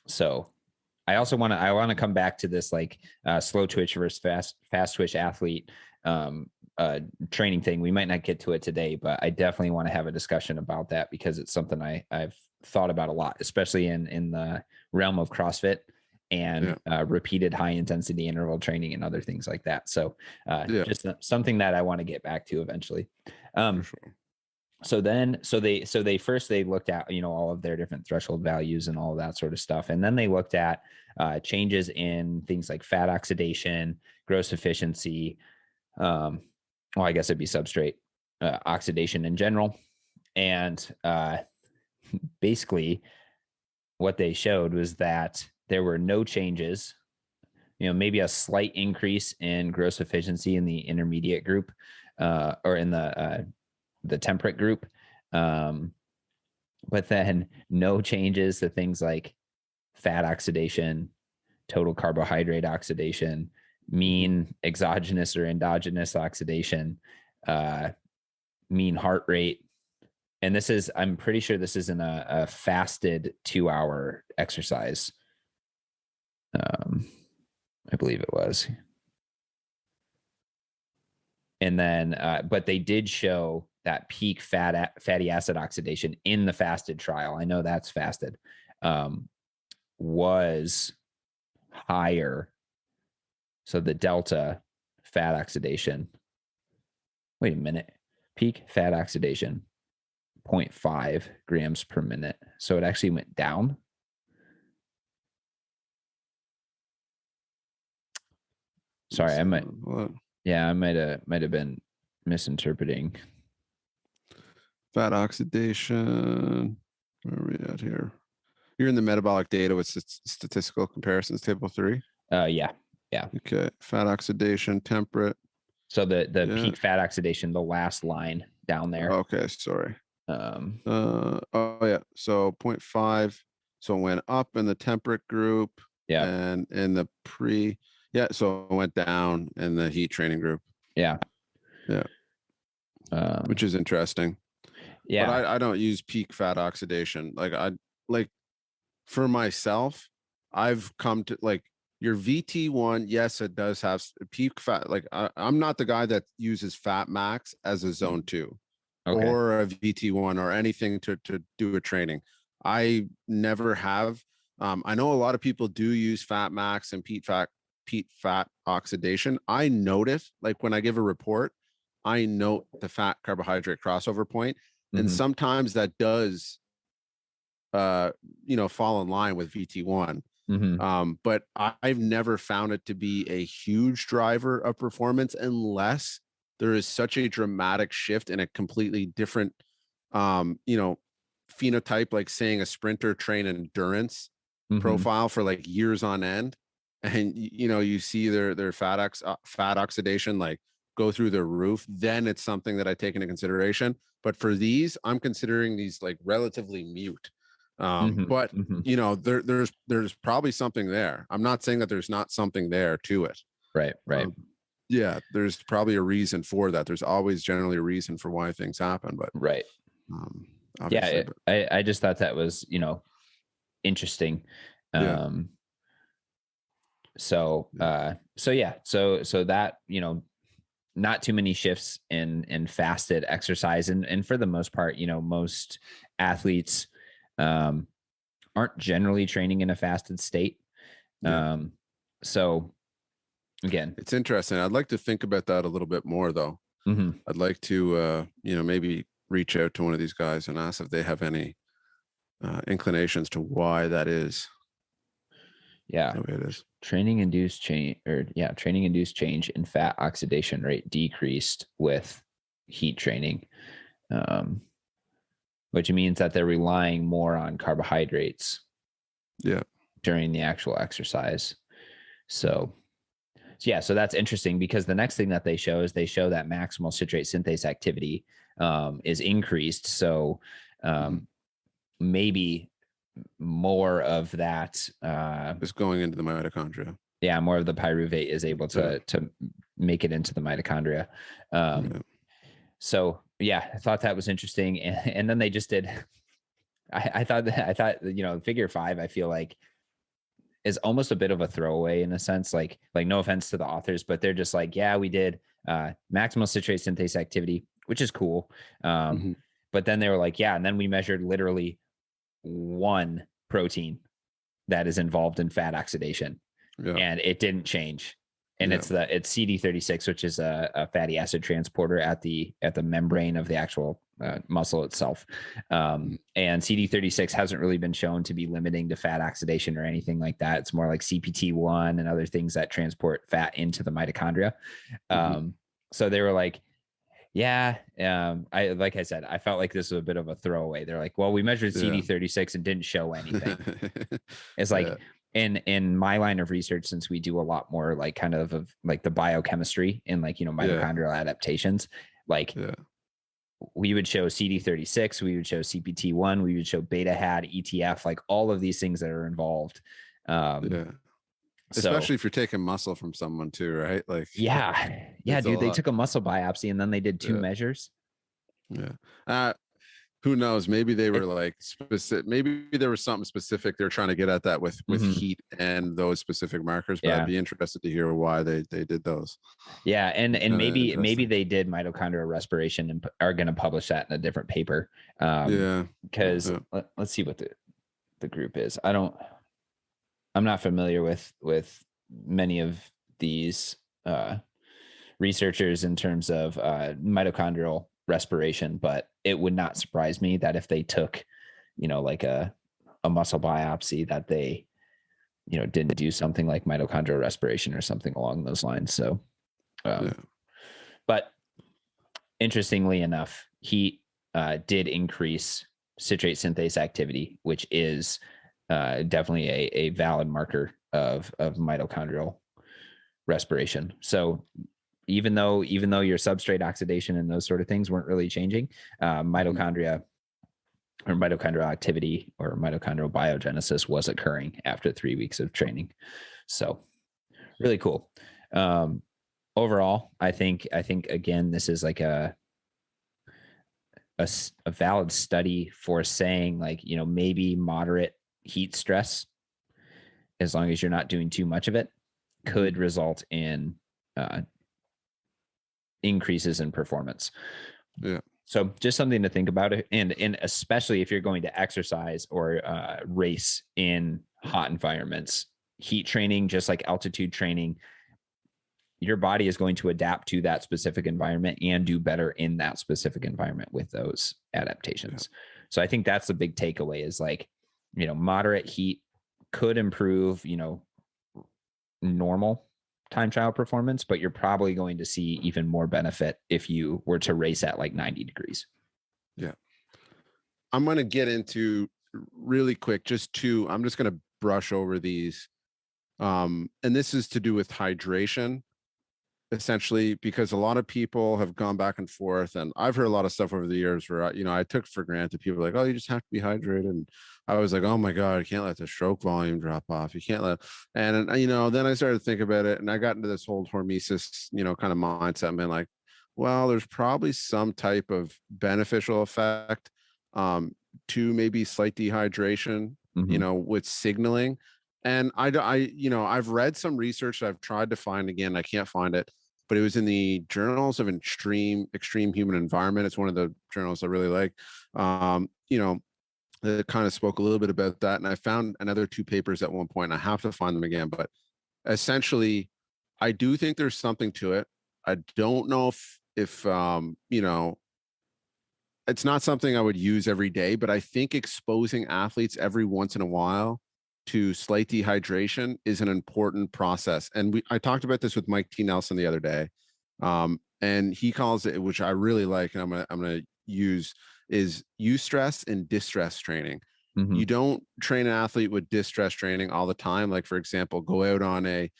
[SPEAKER 2] So I also want to come back to this like slow twitch versus fast twitch athlete training thing. We might not get to it today, but I definitely want to have a discussion about that because it's something I've thought about a lot, especially in the realm of CrossFit and repeated high intensity interval training and other things like that. So just something that I want to get back to eventually.
[SPEAKER 1] For sure.
[SPEAKER 2] So they looked at, all of their different threshold values and all of that sort of stuff. And then they looked at changes in things like fat oxidation, gross efficiency. Well, I guess it'd be substrate oxidation in general. And basically what they showed was that there were no changes, maybe a slight increase in gross efficiency in the intermediate group or in the temperate group. But then no changes to things like fat oxidation, total carbohydrate oxidation, mean exogenous or endogenous oxidation, mean heart rate. And I'm pretty sure this is in a fasted 2-hour exercise. I believe it was. And then, but they did show that peak fatty acid oxidation in the fasted trial. I know that's fasted, was higher. So the delta fat oxidation, wait a minute, peak fat oxidation, 0.5 grams per minute. So it actually went down. Sorry, I might have been misinterpreting.
[SPEAKER 1] Fat oxidation. Where are we at here? You're in the metabolic data with statistical comparisons, table 3.
[SPEAKER 2] Yeah.
[SPEAKER 1] Okay. Fat oxidation, temperate.
[SPEAKER 2] So the peak fat oxidation, the last line down there.
[SPEAKER 1] Okay, sorry. Oh yeah. So 0.5. So it went up in the temperate group.
[SPEAKER 2] Yeah.
[SPEAKER 1] And in the so it went down in the heat training group.
[SPEAKER 2] Yeah.
[SPEAKER 1] Which is interesting.
[SPEAKER 2] Yeah.
[SPEAKER 1] But I don't use peak fat oxidation. Like for myself, I've come to like your VT1, yes, it does have peak fat. Like I'm not the guy that uses fat max as a zone two
[SPEAKER 2] Okay.
[SPEAKER 1] or a VT1 or anything to do a training. I never have. I know a lot of people do use fat max and peak fat oxidation. I note it like when I give a report, I note the fat carbohydrate crossover point, and
[SPEAKER 2] Mm-hmm.
[SPEAKER 1] sometimes that does uh fall in line with VT1.
[SPEAKER 2] Mm-hmm.
[SPEAKER 1] But I've never found it to be a huge driver of performance unless there is such a dramatic shift in a completely different, phenotype, like saying a sprinter train endurance
[SPEAKER 2] Mm-hmm.
[SPEAKER 1] profile for like years on end. And, you see their fat oxidation, like go through the roof, then it's something that I take into consideration. But for these, I'm considering these like relatively mute.
[SPEAKER 2] Mm-hmm.
[SPEAKER 1] But
[SPEAKER 2] Mm-hmm.
[SPEAKER 1] there's probably something there. I'm not saying that there's not something there to it.
[SPEAKER 2] Right. Right.
[SPEAKER 1] Yeah, there's probably a reason for that. There's always generally a reason for why things happen, but
[SPEAKER 2] Right.
[SPEAKER 1] um,
[SPEAKER 2] Yeah.
[SPEAKER 1] obviously, but
[SPEAKER 2] I just thought that was, interesting.
[SPEAKER 1] yeah,
[SPEAKER 2] Um, so,
[SPEAKER 1] yeah,
[SPEAKER 2] yeah, so that, not too many shifts in fasted exercise. And for the most part, most athletes, um, aren't generally training in a fasted state.
[SPEAKER 1] yeah.
[SPEAKER 2] Um, so again,
[SPEAKER 1] It's interesting. I'd like to think about that a little bit more, though.
[SPEAKER 2] mhm,
[SPEAKER 1] I'd like to, maybe reach out to one of these guys and ask if they have any inclinations to why that is
[SPEAKER 2] yeah,
[SPEAKER 1] the way it is.
[SPEAKER 2] training induced change in fat oxidation rate decreased with heat training. Um, which means that they're relying more on carbohydrates
[SPEAKER 1] Yeah.
[SPEAKER 2] during the actual exercise. So, yeah, so that's interesting because the next thing that they show is they show that maximal citrate synthase activity is increased. So
[SPEAKER 1] Mm-hmm.
[SPEAKER 2] um, maybe more of that,
[SPEAKER 1] It's going into the mitochondria.
[SPEAKER 2] yeah, more of the pyruvate is able
[SPEAKER 1] Yeah.
[SPEAKER 2] to make it into the mitochondria. Um,
[SPEAKER 1] Yeah.
[SPEAKER 2] so yeah, I thought that was interesting, and then they just did. I thought figure five. I feel like is almost a bit of a throwaway in a sense. Like no offense to the authors, but they're just like, yeah, we did maximal citrate synthase activity, which is cool. Um,
[SPEAKER 1] Mm-hmm.
[SPEAKER 2] but then they were like, yeah, and then we measured literally one protein that is involved in fat oxidation,
[SPEAKER 1] Yeah.
[SPEAKER 2] and it didn't change. And
[SPEAKER 1] Yeah.
[SPEAKER 2] it's CD36, which is a fatty acid transporter at the membrane of the actual muscle itself.
[SPEAKER 1] Mm-hmm.
[SPEAKER 2] And CD36 hasn't really been shown to be limiting to fat oxidation or anything like that. It's more like CPT1 and other things that transport fat into the mitochondria.
[SPEAKER 1] Mm-hmm.
[SPEAKER 2] So they were like, yeah, I like I said, I felt like this was a bit of a throwaway. They're like, well, we measured
[SPEAKER 1] Yeah.
[SPEAKER 2] CD36 and didn't show anything. It's
[SPEAKER 1] Yeah.
[SPEAKER 2] like in my line of research, since we do a lot more like kind of like the biochemistry and like
[SPEAKER 1] Yeah.
[SPEAKER 2] mitochondrial adaptations, like
[SPEAKER 1] Yeah.
[SPEAKER 2] we would show CD36, we would show CPT1, we would show beta had ETF, like all of these things that are involved. Um,
[SPEAKER 1] Yeah.
[SPEAKER 2] so
[SPEAKER 1] Especially if you're taking muscle from someone too, right? Like
[SPEAKER 2] yeah,
[SPEAKER 1] it's a
[SPEAKER 2] dude, they
[SPEAKER 1] lot.
[SPEAKER 2] took a muscle biopsy and then they did two
[SPEAKER 1] Yeah.
[SPEAKER 2] measures.
[SPEAKER 1] Yeah. Who knows? Maybe they were
[SPEAKER 2] It,
[SPEAKER 1] like specific. Maybe there was something specific they're trying to get at that with
[SPEAKER 2] mm-hmm,
[SPEAKER 1] heat and those specific markers. But I'd
[SPEAKER 2] yeah.
[SPEAKER 1] be interested to hear why they did those.
[SPEAKER 2] Yeah, and
[SPEAKER 1] Kind of
[SPEAKER 2] maybe
[SPEAKER 1] interesting.
[SPEAKER 2] they did mitochondrial respiration and are going to publish that in a different paper.
[SPEAKER 1] Yeah.
[SPEAKER 2] Because
[SPEAKER 1] Yeah.
[SPEAKER 2] let's see what the group is. I'm not familiar with many of these researchers in terms of mitochondrial respiration, but it would not surprise me that if they took, like a muscle biopsy, that they, didn't do something like mitochondrial respiration or something along those lines. So,
[SPEAKER 1] Yeah.
[SPEAKER 2] um, but interestingly enough, heat did increase citrate synthase activity, which is definitely a valid marker of mitochondrial respiration. So even though your substrate oxidation and those sort of things weren't really changing,
[SPEAKER 1] Mhm.
[SPEAKER 2] mitochondria or mitochondrial activity or mitochondrial biogenesis was occurring after 3 weeks of training. So really cool. Um, Overall, I think again, this is like a valid study for saying like, maybe moderate heat stress as long as you're not doing too much of it,
[SPEAKER 1] Mhm.
[SPEAKER 2] could result in uh, increases in performance.
[SPEAKER 1] Yeah.
[SPEAKER 2] So just something to think about, and especially if you're going to exercise or race in hot environments, heat training, just like altitude training, your body is going to adapt to that specific environment and do better in that specific environment with those
[SPEAKER 1] Yeah.
[SPEAKER 2] adaptations. So I think that's the big takeaway is like, moderate heat could improve, normal time trial performance, but you're probably going to see even more benefit if you were to race at like 90 degrees.
[SPEAKER 1] Yeah. I'm going to get into really quick, just two. I'm just going to brush over these. And this is to do with hydration, essentially, because a lot of people have gone back and forth, and I've heard a lot of stuff over the years where I took for granted people like, oh, you just have to be hydrated, and I was like, oh my god, I can't let the stroke volume drop off. You can't let, and then I started to think about it, and I got into this whole hormesis, kind of mindset, and been like, well, there's probably some type of beneficial effect um, to maybe slight dehydration,
[SPEAKER 2] Mm-hmm.
[SPEAKER 1] with signaling. And I've read some research that I've tried to find again. I can't find it, but it was in the Journals of Extreme Human Environment. It's one of the journals I really like. Um, you know, that kind of spoke a little bit about that. And I found another two papers at one point. I have to find them again, but essentially, I do think there's something to it. I don't know if it's not something I would use every day, but I think exposing athletes every once in a while to slight dehydration is an important process. And I talked about this with Mike T. Nelson the other day. And he calls it, which I really like, and I'm gonna use is eustress and distress training.
[SPEAKER 2] Mm-hmm.
[SPEAKER 1] You don't train an athlete with distress training all the time. Like, for example, go out on a,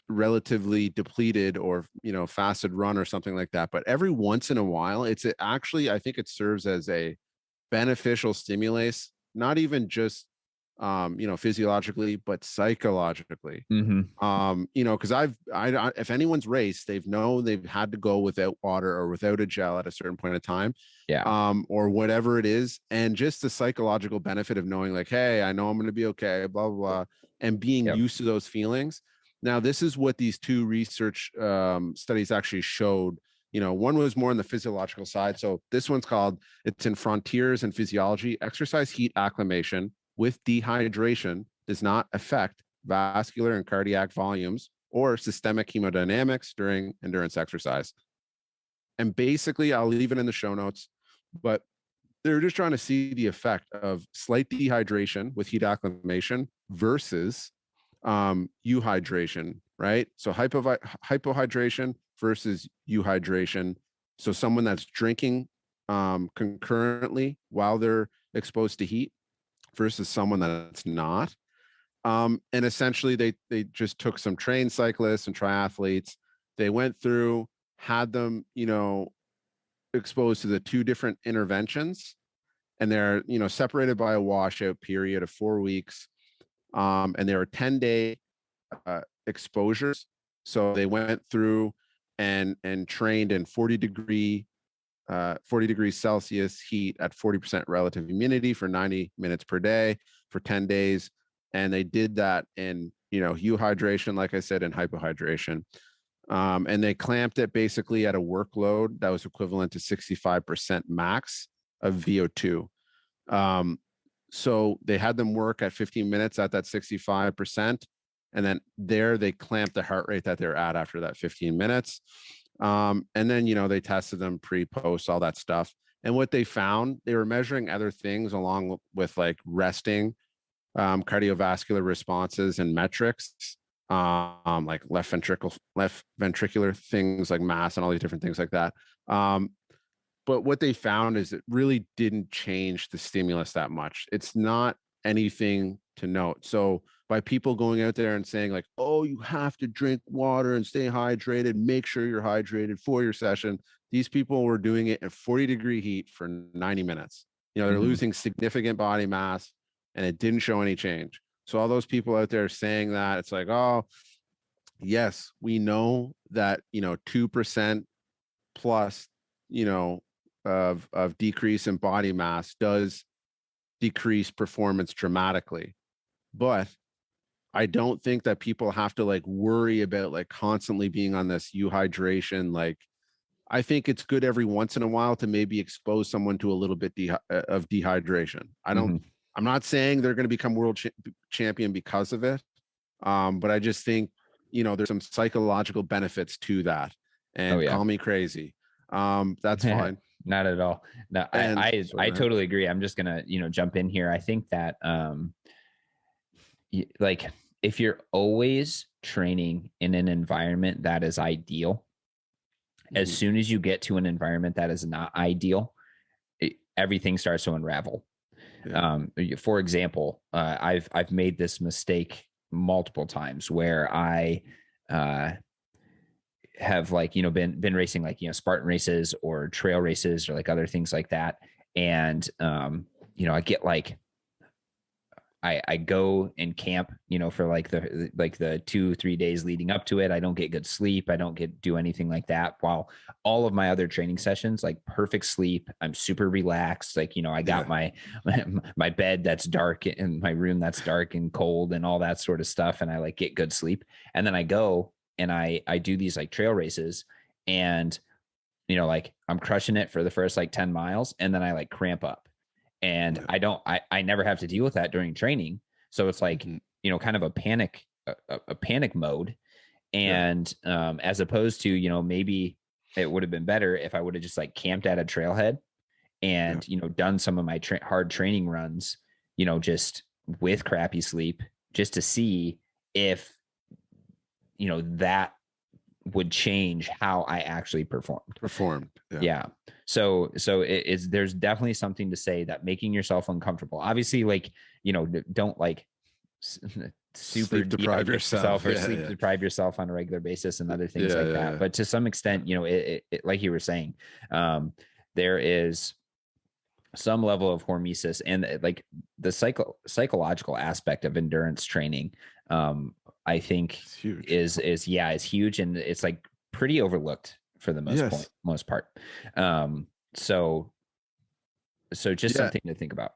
[SPEAKER 1] relatively depleted or fasted run or something like that, but every once in a while actually, I think it serves as a beneficial stimulus, not even just physiologically but psychologically.
[SPEAKER 2] Mm-hmm.
[SPEAKER 1] Because if anyone's raced, they've had to go without water or without a gel at a certain point of time,
[SPEAKER 2] Yeah.
[SPEAKER 1] or whatever it is, and just the psychological benefit of knowing, like, hey, I know I'm going to be okay, blah blah blah, and being
[SPEAKER 2] Yep.
[SPEAKER 1] used to those feelings. Now, this is what these two research studies actually showed. One was more on the physiological side. So this one's it's in Frontiers in Physiology. Exercise heat acclimation with dehydration does not affect vascular and cardiac volumes or systemic hemodynamics during endurance exercise. And basically, I'll leave it in the show notes, but they're just trying to see the effect of slight dehydration with heat acclimation versus euhydration, right? So hypohydration versus euhydration. So someone that's drinking concurrently while they're exposed to heat versus someone that's not. And essentially, they just took some trained cyclists and triathletes. They went through, had them, exposed to the two different interventions, and they're separated by a washout period of 4 weeks. And there were 10-day exposures. So they went through and trained in 40 degrees Celsius heat at 40% relative humidity for 90 minutes per day for 10 days. And they did that in, euhydration, like I said, and hypohydration. And they clamped it basically at a workload that was equivalent to 65% max of VO2. So they had them work at 15 minutes at that 65%. And then they clamped the heart rate that they're at after that 15 minutes. And then, they tested them pre, post, all that stuff. And what they found, they were measuring other things along with like resting, cardiovascular responses and metrics, like left ventricular things like mass and all these different things like that. But what they found is it really didn't change the stimulus that much. It's not anything to note. So by people going out there and saying like, oh, you have to drink water and stay hydrated, make sure you're hydrated for your session. These people were doing it at 40-degree heat for 90 minutes. They're
[SPEAKER 2] Mm-hmm.
[SPEAKER 1] losing significant body mass and it didn't show any change. So all those people out there saying that, it's like, oh, yes, we know that, 2% plus, of decrease in body mass does decrease performance dramatically. but I don't think that people have to like worry about like constantly being on this hydration. Like, I think it's good every once in a while to maybe expose someone to a little bit of dehydration.
[SPEAKER 2] Hmm.
[SPEAKER 1] I'm not saying they're going to become champion because of it. But I just think, there's some psychological benefits to that.
[SPEAKER 2] Oh
[SPEAKER 1] And
[SPEAKER 2] yeah.
[SPEAKER 1] call me crazy. That's fine.
[SPEAKER 2] Not at all. No,
[SPEAKER 1] And so
[SPEAKER 2] I
[SPEAKER 1] go ahead.
[SPEAKER 2] totally agree. I'm just gonna, jump in here. I think that like if you're always training in an environment that is ideal, as
[SPEAKER 1] Mhm.
[SPEAKER 2] soon as you get to an environment that is not ideal, everything starts to unravel.
[SPEAKER 1] Yeah.
[SPEAKER 2] For example, I've made this mistake multiple times where I uh, have like been racing like Spartan races or trail races or like other things like that, and I get like I go and camp, for like the 2-3 days leading up to it. I don't get good sleep. I don't do anything like that. While all of my other training sessions, like perfect sleep, I'm super relaxed. Like, I got
[SPEAKER 1] Yeah.
[SPEAKER 2] my bed that's dark and my room that's dark and cold and all that sort of stuff. And I like get good sleep. And then I go and I do these like trail races and, like I'm crushing it for the first like 10 miles. And then I like cramp up and
[SPEAKER 1] Yeah.
[SPEAKER 2] I never have to deal with that during training. So it's like,
[SPEAKER 1] Mhm.
[SPEAKER 2] kind of a panic mode.
[SPEAKER 1] Yeah.
[SPEAKER 2] And as opposed to, maybe it would have been better if I would have just like camped at a trailhead
[SPEAKER 1] Yeah.
[SPEAKER 2] and, done some of my hard training runs, just with crappy sleep, just to see if, that would change how I actually performed.
[SPEAKER 1] Performed. Yeah.
[SPEAKER 2] Yeah. So it's there's definitely something to say that making yourself uncomfortable. Obviously, like, don't like super
[SPEAKER 1] Sleep deprive
[SPEAKER 2] dehydrate
[SPEAKER 1] yourself.
[SPEAKER 2] yourself or
[SPEAKER 1] Yeah.
[SPEAKER 2] sleep
[SPEAKER 1] Yeah.
[SPEAKER 2] deprive yourself on a regular basis and other things
[SPEAKER 1] Yeah.
[SPEAKER 2] like
[SPEAKER 1] Yeah.
[SPEAKER 2] that.
[SPEAKER 1] Yeah.
[SPEAKER 2] But to some
[SPEAKER 1] Yeah.
[SPEAKER 2] extent, like you were saying, there is some level of hormesis and like the psychological aspect of endurance training. I think
[SPEAKER 1] It's huge.
[SPEAKER 2] is huge and it's like pretty overlooked for the
[SPEAKER 1] Yes.
[SPEAKER 2] most part. Um, so just
[SPEAKER 1] Yeah.
[SPEAKER 2] something to think about.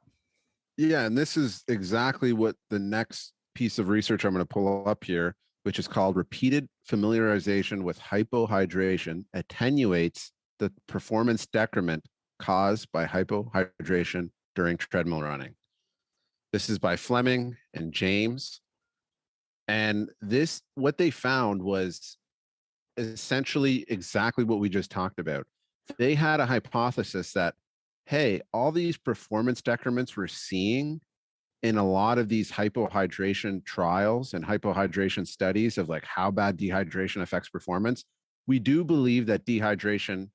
[SPEAKER 1] Yeah. And this is exactly what the next piece of research I'm going to pull up here, which is called repeated familiarization with hypohydration attenuates the performance decrement caused by hypohydration during treadmill running. This is by Fleming and James. And this, what they found was essentially exactly what we just talked about. They had a hypothesis that, hey, all these performance decrements we're seeing in a lot of these hypohydration trials and hypohydration studies of like how bad dehydration affects performance, we do believe that dehydration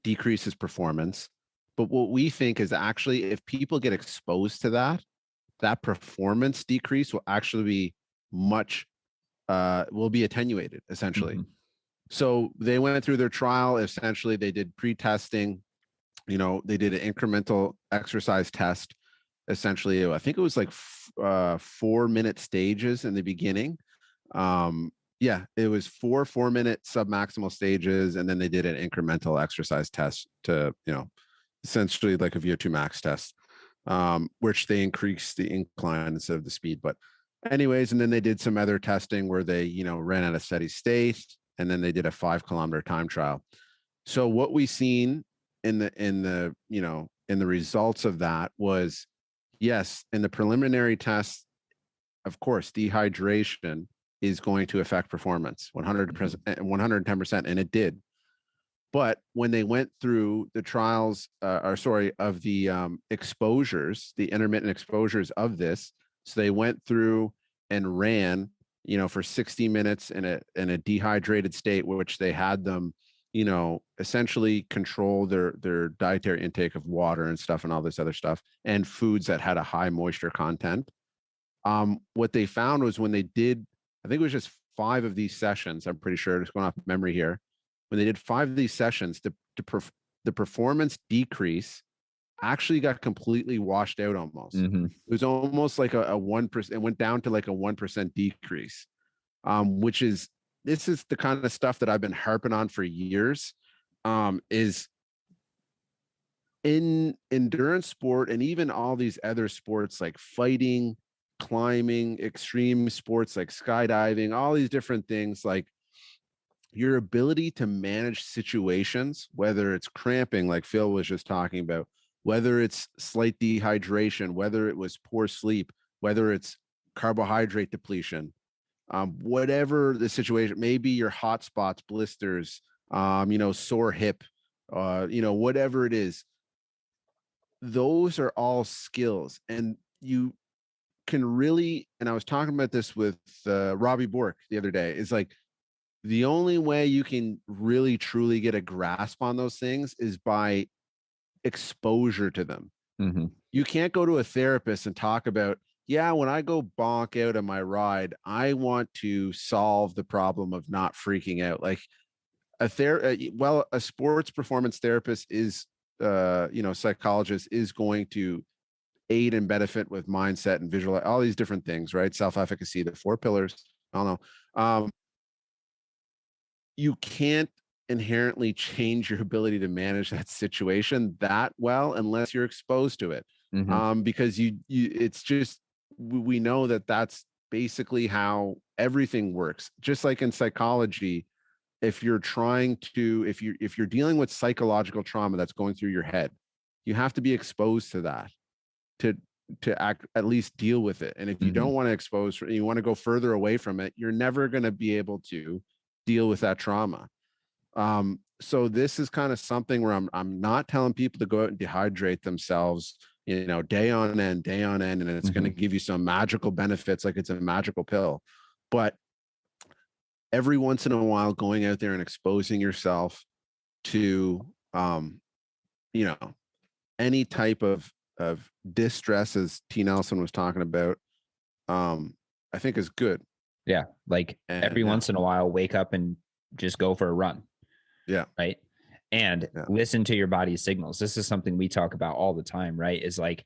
[SPEAKER 1] decreases performance. But what we think is actually if people get exposed to that, that performance decrease will actually be much will be attenuated essentially.
[SPEAKER 2] Mm-hmm.
[SPEAKER 1] So they went through their trial. Essentially, they did pre-testing. They did an incremental exercise test. Essentially, I think it was like 4-minute stages in the beginning. Yeah, it was 4-minute submaximal stages, and then they did an incremental exercise test to, essentially like a VO2 max test, which they increased the incline instead of the speed. But anyways, and then they did some other testing where they, ran at a steady state, and then they did a 5 kilometer time trial. So what we seen in the results of that was, yes, in the preliminary test, of course, dehydration is going to affect performance 100%, 110%, and it did. But when they went through the trials, of the exposures, the intermittent exposures of this, so they went through and ran, for 60 minutes in a dehydrated state, which they had them, essentially control their dietary intake of water and stuff and all this other stuff and foods that had a high moisture content. What they found was when they did, I think it was just 5 of these sessions. I'm pretty sure, just going off memory here, when they did 5 of these sessions, the performance decrease actually got completely washed out almost.
[SPEAKER 2] Mm-hmm.
[SPEAKER 1] It was almost like a 1%. It went down to like a 1% decrease, which is, this is the kind of stuff that I've been harping on for years. Is in endurance sport and even all these other sports like fighting, climbing, extreme sports like skydiving, all these different things, like your ability to manage situations, whether it's cramping, like Phil was just talking about, whether it's slight dehydration, whether it was poor sleep, whether it's carbohydrate depletion, whatever the situation, maybe your hot spots, blisters, sore hip, whatever it is, those are all skills. And you can really, and I was talking about this with Robbie Bork the other day, is like the only way you can really truly get a grasp on those things is by exposure to them.
[SPEAKER 2] Mm-hmm.
[SPEAKER 1] You can't go to a therapist and talk about, yeah, when I go bonk out on my ride, I want to solve the problem of not freaking out. Like a sports performance therapist is, psychologist is going to aid and benefit with mindset and visual, all these different things, right? Self-efficacy, the 4 pillars. I don't know. You can't inherently change your ability to manage that situation that well unless you're exposed to it.
[SPEAKER 2] Mm-hmm.
[SPEAKER 1] Because it's just, we know that that's basically how everything works. Just like in psychology, if you're dealing with psychological trauma that's going through your head, you have to be exposed to that to at least deal with it. And if you
[SPEAKER 2] Mm-hmm.
[SPEAKER 1] don't want to expose, you want to go further away from it, you're never going to be able to deal with that trauma. So this is kind of something where I'm not telling people to go out and dehydrate themselves, day on end, and it's going
[SPEAKER 2] Mm-hmm.
[SPEAKER 1] to give you some magical benefits, like it's a magical pill. But every once in a while, going out there and exposing yourself to, you know, any type of distress, as T. Nelson was talking about, I think is good.
[SPEAKER 2] Yeah. Like
[SPEAKER 1] And
[SPEAKER 2] every once in a while, wake up and just go for a run.
[SPEAKER 1] yeah,
[SPEAKER 2] Right. And
[SPEAKER 1] yeah,
[SPEAKER 2] listen to your body's signals. This is something we talk about all the time, right? Is like,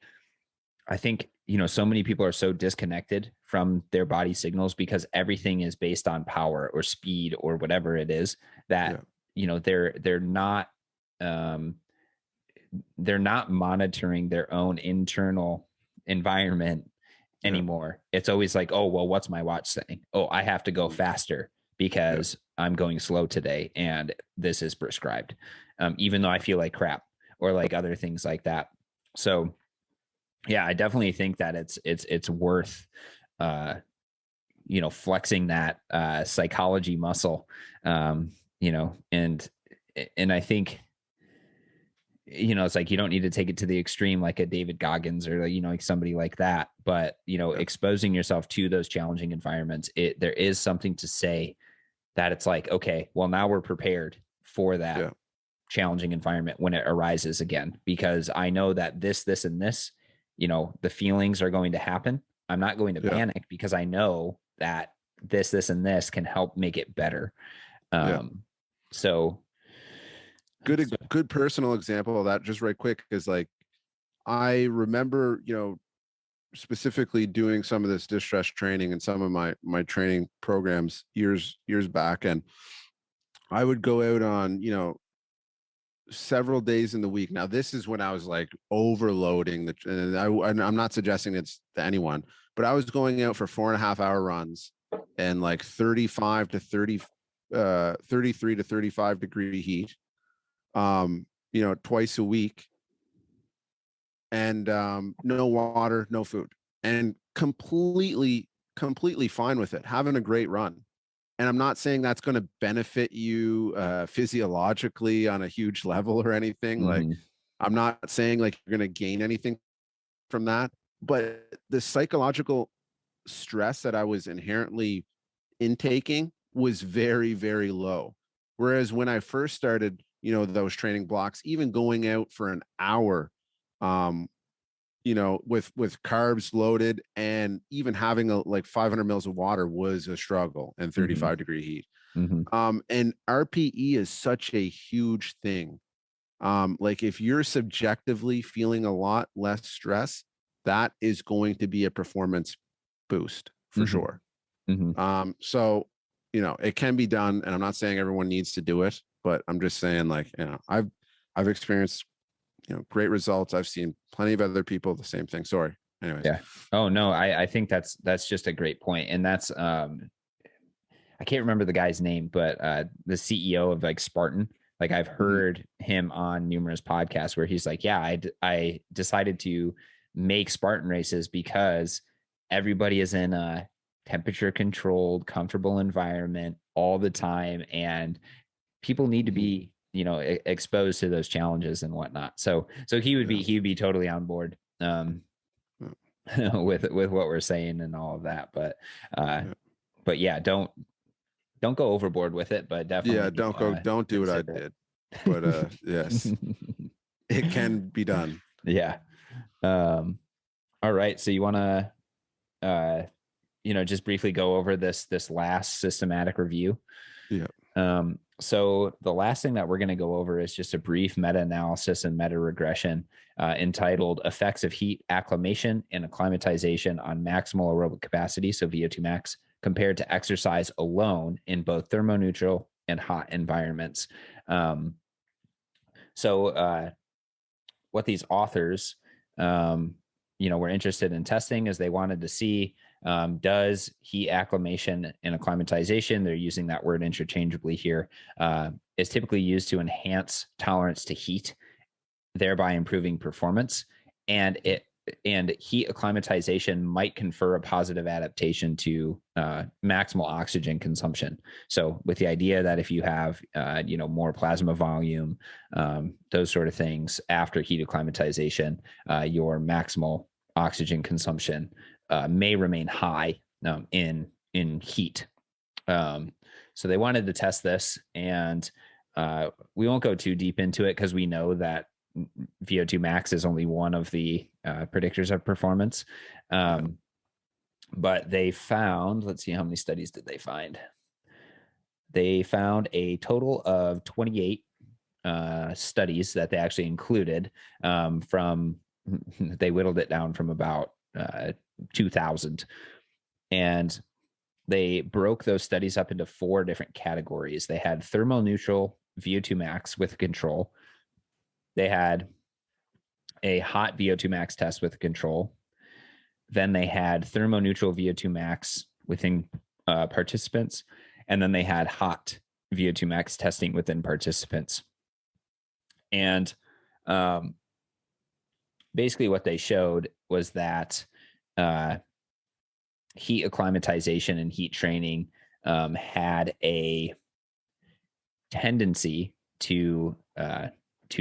[SPEAKER 2] I think, so many people are so disconnected from their body signals because everything is based on power or speed or whatever it is that,
[SPEAKER 1] yeah,
[SPEAKER 2] um, they're not monitoring their own internal environment
[SPEAKER 1] yeah,
[SPEAKER 2] anymore. It's always like, oh, well, what's my watch saying? Oh, I have to go faster
[SPEAKER 1] yeah,
[SPEAKER 2] because I'm going slow today and this is prescribed, even though I feel like crap or like other things like that. So yeah, I definitely think that it's worth uh flexing that psychology muscle, and I think it's like you don't need to take it to the extreme like a David Goggins or like somebody like that, but
[SPEAKER 1] yeah,
[SPEAKER 2] exposing yourself to those challenging environments, there is something to say that it's like, okay, well, now we're prepared for that
[SPEAKER 1] yeah,
[SPEAKER 2] challenging environment when it arises again, because I know that this and this, the feelings are going to happen. I'm not going to
[SPEAKER 1] yeah,
[SPEAKER 2] panic because I know that this and this can help make it better.
[SPEAKER 1] yeah.
[SPEAKER 2] um so,
[SPEAKER 1] Good personal example of that, just right quick, is like I remember, specifically doing some of this distress training and some of my training programs years back, and I would go out on, several days in the week. Now, this is when I was like overloading and I'm not suggesting it's to anyone, but I was going out for 4.5 hour runs and like 35 to 30, 33 to 35 degree heat, twice a week, and no water, no food, and completely fine with it, having a great run. And I'm not saying that's going to benefit you physiologically on a huge level or anything. Like,
[SPEAKER 2] mhm,
[SPEAKER 1] I'm not saying like you're going to gain anything from that, but the psychological stress that I was inherently intaking was very, very low. Whereas when I first started, those training blocks, even going out for an hour, um, with carbs loaded and even having like 500 mils of water was a struggle in
[SPEAKER 2] mhm,
[SPEAKER 1] 35-degree heat.
[SPEAKER 2] mhm,
[SPEAKER 1] And RPE is such a huge thing. Like if you're subjectively feeling a lot less stress, that is going to be a performance boost for
[SPEAKER 2] mhm,
[SPEAKER 1] sure.
[SPEAKER 2] mhm.
[SPEAKER 1] So, it can be done, and I'm not saying everyone needs to do it, but I'm just saying, like, I've experienced, great results. I've seen plenty of other people the same thing. Sorry. Anyways.
[SPEAKER 2] Yeah. Oh no, I think that's just a great point. And that's I can't remember the guy's name, but the CEO of like Spartan, like I've
[SPEAKER 1] Mhm.
[SPEAKER 2] heard him on numerous podcasts where he's like, yeah, I decided to make Spartan races because everybody is in a temperature controlled, comfortable environment all the time. And people need to
[SPEAKER 1] Mhm.
[SPEAKER 2] be, exposed to those challenges and whatnot. So
[SPEAKER 1] Yeah.
[SPEAKER 2] he would be totally on board.
[SPEAKER 1] Yeah.
[SPEAKER 2] With what we're saying and all of that. Uh,
[SPEAKER 1] Yeah.
[SPEAKER 2] but yeah, don't go overboard with it, but
[SPEAKER 1] Yeah,
[SPEAKER 2] definitely
[SPEAKER 1] don't do what I
[SPEAKER 2] consider
[SPEAKER 1] did. But yes,
[SPEAKER 2] it.
[SPEAKER 1] it can be done.
[SPEAKER 2] Yeah. Um, all right. So you want to, uh, just briefly go over this last systematic review.
[SPEAKER 1] Yeah.
[SPEAKER 2] So the last thing that we're going to go over is just a brief meta-analysis and meta-regression entitled Effects of Heat Acclimation and Acclimatization on Maximal Aerobic Capacity, so VO2 max, compared to exercise alone in both thermoneutral and hot environments. Um, so what these authors, were interested in testing is they wanted to see does heat acclimation and acclimatization, they're using that word interchangeably here, is typically used to enhance tolerance to heat, thereby improving performance. And heat acclimatization might confer a positive adaptation to maximal oxygen consumption. So with the idea that if you have more plasma volume, those sort of things after heat acclimatization, your maximal oxygen consumption may remain high in heat. So they wanted to test this, and we won't go too deep into it because we know that VO2 max is only one of the predictors of performance.
[SPEAKER 1] Yeah.
[SPEAKER 2] But they found, let's see, how many studies did they find? They found a total of 28 studies that they actually included from, they whittled it down from about 2,000. And they broke those studies up into 4 different categories. They had thermoneutral VO2 max with control. They had a hot VO2 max test with control. Then they had thermoneutral VO2 max within participants. And then they had hot VO2 max testing within participants. And um, basically, what they showed was that uh, heat acclimatization and heat training had a tendency to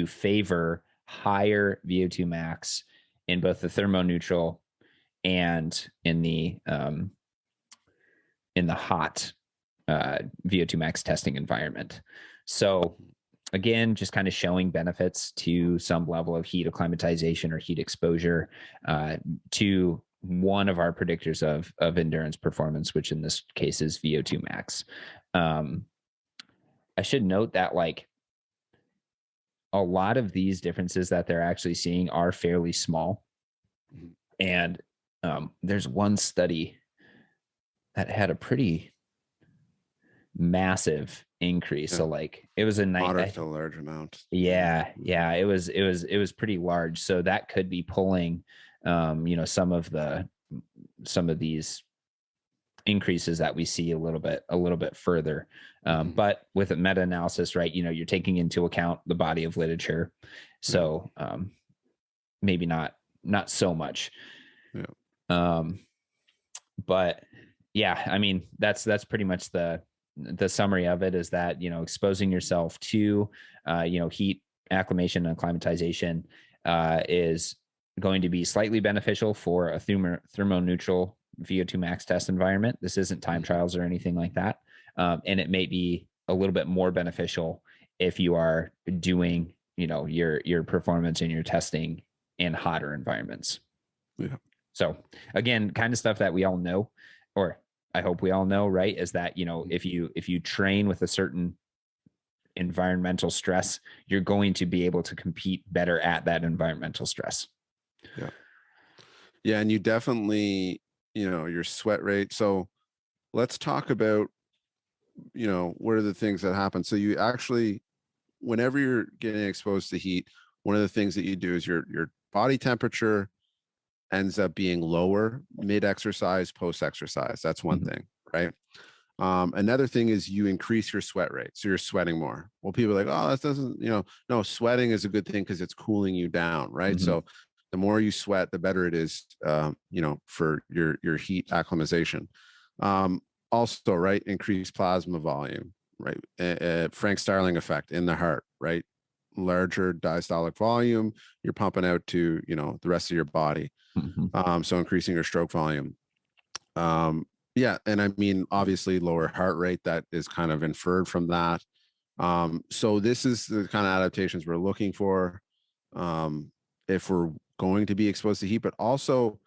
[SPEAKER 2] favor higher VO2 max in both the thermoneutral and in the hot VO2 max testing environment. So again, just kind of showing benefits to some level of heat acclimatization or heat exposure to one of our predictors of endurance performance, which in this case is VO2 max. I should note that like a lot of these differences that they're actually seeing are fairly small.
[SPEAKER 1] Mhm.
[SPEAKER 2] And there's one study that had a pretty massive increase.
[SPEAKER 1] Yeah.
[SPEAKER 2] So like it was a night.
[SPEAKER 1] Moderate to a large amount. Yeah.
[SPEAKER 2] Yeah, it was pretty large. So that could be pulling, some of these increases that we see a little bit further.
[SPEAKER 1] Mhm.
[SPEAKER 2] But with a meta-analysis, right, you're taking into account the body of literature.
[SPEAKER 1] Yeah.
[SPEAKER 2] So maybe not so much.
[SPEAKER 1] Yeah.
[SPEAKER 2] Um, but yeah, I mean, that's pretty much the summary of it, is that, exposing yourself to, heat acclimation and acclimatization is going to be slightly beneficial for a thermoneutral VO2 max test environment. This isn't time
[SPEAKER 1] Mhm.
[SPEAKER 2] trials or anything like that. And it may be a little bit more beneficial if you are doing, your performance and your testing in hotter environments.
[SPEAKER 1] Yeah.
[SPEAKER 2] So again, kind of stuff that we all know, or I hope we all know, right? Is that,
[SPEAKER 1] Mhm.
[SPEAKER 2] if you train with a certain environmental stress, you're going to be able to compete better at that environmental stress.
[SPEAKER 1] Yeah. Yeah. And you definitely, your sweat rate. So let's talk about, what are the things that happen. So you actually, whenever you're getting exposed to heat, one of the things that you do is your body temperature ends up being lower mid exercise, post exercise. That's one
[SPEAKER 2] Mhm.
[SPEAKER 1] thing, right? Another thing is you increase your sweat rate. So you're sweating more. Well, people are like, oh, that doesn't, no, sweating is a good thing because it's cooling you down, right?
[SPEAKER 2] Mhm.
[SPEAKER 1] So the more you sweat, the better it is, for your heat acclimatization. Um, Also, right, increase plasma volume, right? Frank Starling effect in the heart, right? Larger diastolic volume, you're pumping out to, the rest of your body.
[SPEAKER 2] Mhm.
[SPEAKER 1] So increasing your stroke volume. Um, yeah, and I mean, obviously, lower heart rate, that is kind of inferred from that. So this is the kind of adaptations we're looking for, um, if we're going to be exposed to heat, but also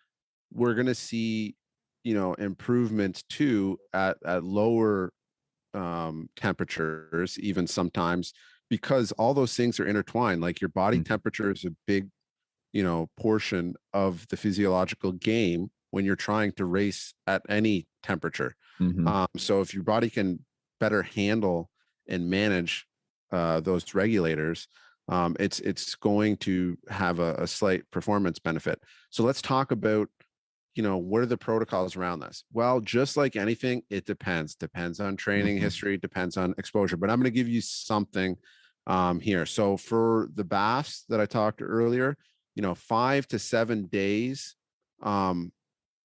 [SPEAKER 1] we're going to see, improvements too at lower temperatures, even sometimes, because all those things are intertwined. Like your body
[SPEAKER 2] Mhm.
[SPEAKER 1] temperature is a big, portion of the physiological game when you're trying to race at any temperature.
[SPEAKER 2] Mhm.
[SPEAKER 1] So if your body can better handle and manage those regulators, it's going to have a slight performance benefit. So let's talk about, what are the protocols around this? Well, just like anything, it depends on training
[SPEAKER 2] Mhm.
[SPEAKER 1] history, depends on exposure, but I'm going to give you something here. So for the baths that I talked earlier, 5 to 7 days, um,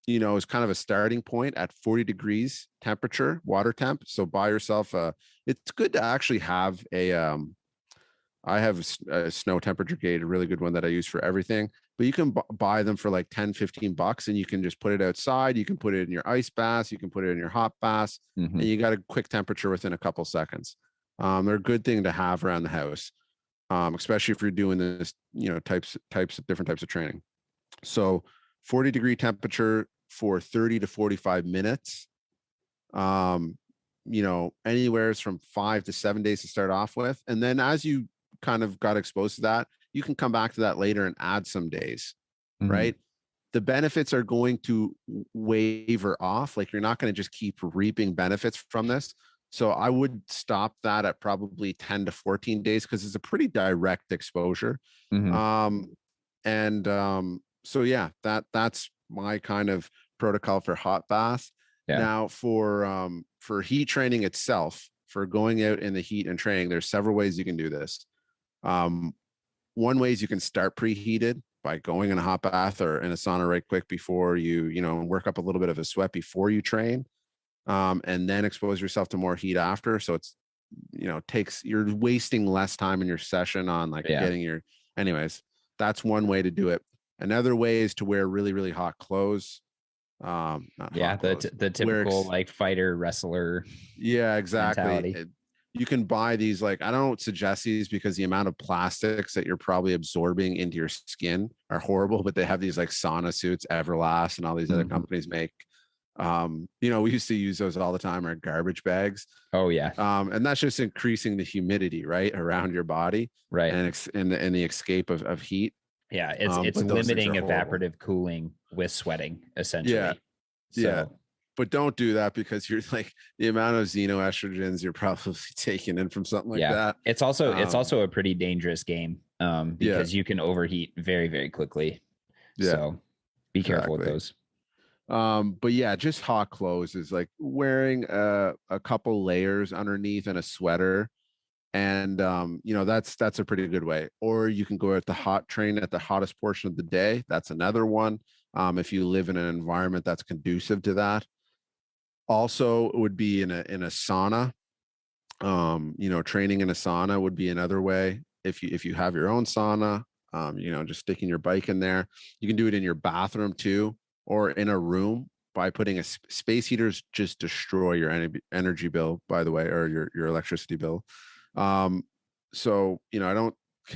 [SPEAKER 1] is kind of a starting point at 40 degrees temperature, water temp. So buy yourself it's good to actually have I have a snow temperature gauge, a really good one that I use for everything. But you can buy them for like 10, $15, and you can just put it outside. You can put it in your ice baths. You can put it in your hot baths, and
[SPEAKER 2] Mhm.
[SPEAKER 1] you got a quick temperature within a couple seconds. They're a good thing to have around the house, especially if you're doing this, types of different types of training. So 40-degree temperature for 30 to 45 minutes. Um, Anywhere from 5 to 7 days to start off with. And then as you kind of got exposed to that, you can come back to that later and add some days,
[SPEAKER 2] Mhm.
[SPEAKER 1] right? The benefits are going to waver off. Like you're not going to just keep reaping benefits from this. So I would stop that at probably 10 to 14 days because it's a pretty direct exposure.
[SPEAKER 2] Mhm.
[SPEAKER 1] Um, and so yeah, that's my kind of protocol for hot baths.
[SPEAKER 2] Yeah.
[SPEAKER 1] Now for heat training itself, for going out in the heat and training, there's several ways you can do this. Um, One way is you can start preheated by going in a hot bath or in a sauna right quick before you work up a little bit of a sweat before you train, and then expose yourself to more heat after. So it's, takes, you're wasting less time in your session on like
[SPEAKER 2] Yeah.
[SPEAKER 1] getting your, anyways, that's one way to do it. Another way is to wear really, really hot clothes. Not
[SPEAKER 2] Yeah.
[SPEAKER 1] hot
[SPEAKER 2] The
[SPEAKER 1] clothes,
[SPEAKER 2] the
[SPEAKER 1] wear
[SPEAKER 2] typical like fighter wrestler
[SPEAKER 1] yeah, exactly.
[SPEAKER 2] mentality.
[SPEAKER 1] You can buy these, like, I don't suggest these because the amount of plastics that you're probably absorbing into your skin are horrible, but they have these like sauna suits, Everlast, and all these other
[SPEAKER 2] Mhm.
[SPEAKER 1] companies make. We used to use those all the time, our garbage bags.
[SPEAKER 2] Oh yeah.
[SPEAKER 1] And that's just increasing the humidity, right, around your body
[SPEAKER 2] Right.
[SPEAKER 1] and and the escape of heat.
[SPEAKER 2] Yeah. It's
[SPEAKER 1] But those things
[SPEAKER 2] limiting
[SPEAKER 1] are horrible.
[SPEAKER 2] evaporative cooling with sweating
[SPEAKER 1] Yeah,
[SPEAKER 2] essentially.
[SPEAKER 1] yeah.
[SPEAKER 2] So
[SPEAKER 1] But don't do that because you're like the amount of xenoestrogens you're probably taking in from something like
[SPEAKER 2] yeah,
[SPEAKER 1] that.
[SPEAKER 2] it's also
[SPEAKER 1] Um,
[SPEAKER 2] a pretty dangerous game,
[SPEAKER 1] yeah,
[SPEAKER 2] because you can overheat very, very quickly.
[SPEAKER 1] yeah,
[SPEAKER 2] So be careful with
[SPEAKER 1] exactly.
[SPEAKER 2] those.
[SPEAKER 1] But yeah, just hot clothes is like wearing a couple layers underneath and a sweater. And that's a pretty good way. Or you can go at the hot train at the hottest portion of the day. That's another one. If you live in an environment that's conducive to that. Also, it would be in a sauna. Training in a sauna would be another way. If you have your own sauna, just sticking your bike in there. You can do it in your bathroom too, or in a room by putting space heaters. Just destroy your energy bill, by the way, or your electricity bill. I don't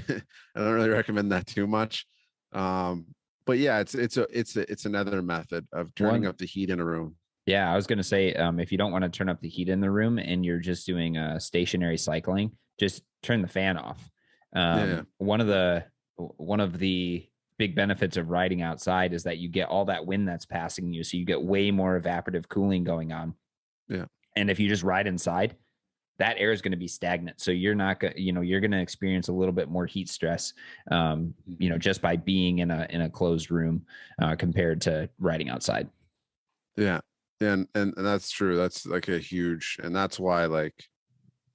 [SPEAKER 1] I don't really recommend that too much. Um, but yeah, it's another method of turning
[SPEAKER 2] One,
[SPEAKER 1] up the heat in a room.
[SPEAKER 2] yeah, I was going to say, if you don't want to turn up the heat in the room and you're just doing stationary cycling, just turn the fan off.
[SPEAKER 1] Yeah,
[SPEAKER 2] One of the big benefits of riding outside is that you get all that wind that's passing you, so you get way more evaporative cooling going on.
[SPEAKER 1] yeah,
[SPEAKER 2] And if you just ride inside, that air is going to be stagnant. So you're not going, you're going to experience a little bit more heat stress, just by being in a closed room, compared to riding outside.
[SPEAKER 1] Yeah. And that's true. That's like a huge, and that's why like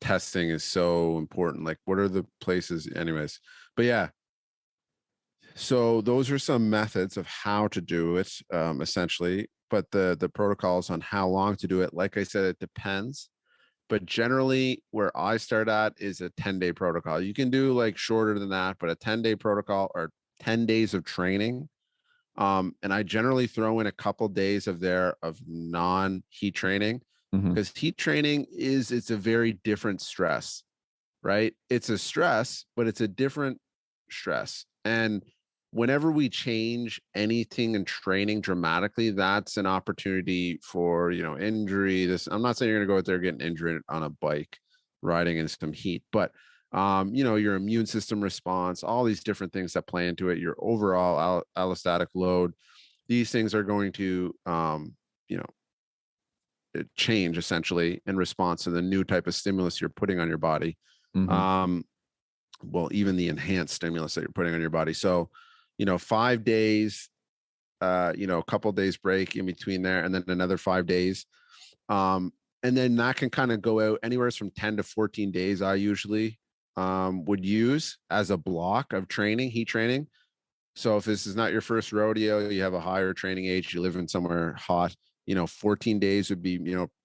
[SPEAKER 1] testing is so important. Like, what are the places, anyways? But yeah, so those are some methods of how to do it, essentially. But the protocols on how long to do it, like I said, it depends. But generally, where I start at is a 10-day protocol. You can do like shorter than that, but a 10-day protocol or 10 days of training. And I generally throw in a couple days of non-heat training,
[SPEAKER 2] Mm-hmm.
[SPEAKER 1] because heat training it's a very different stress, right? It's a stress, but it's a different stress. And whenever we change anything in training dramatically, that's an opportunity for, injury. I'm not saying you're going to go out there getting injured on a bike riding in some heat, but your immune system response, all these different things that play into it, your overall allostatic load, these things are going to, you know, change essentially in response to the new type of stimulus you're putting on your body.
[SPEAKER 2] Mm-hmm.
[SPEAKER 1] Um, well, even the enhanced stimulus that you're putting on your body. So, 5 days, a couple days break in between there, and then another 5 days. And then that can kind of go out anywhere from 10 to 14 days. I usually would use as a block of training, heat training. So if this is not your first rodeo, you have a higher training age, you live in somewhere hot, 14 days would be,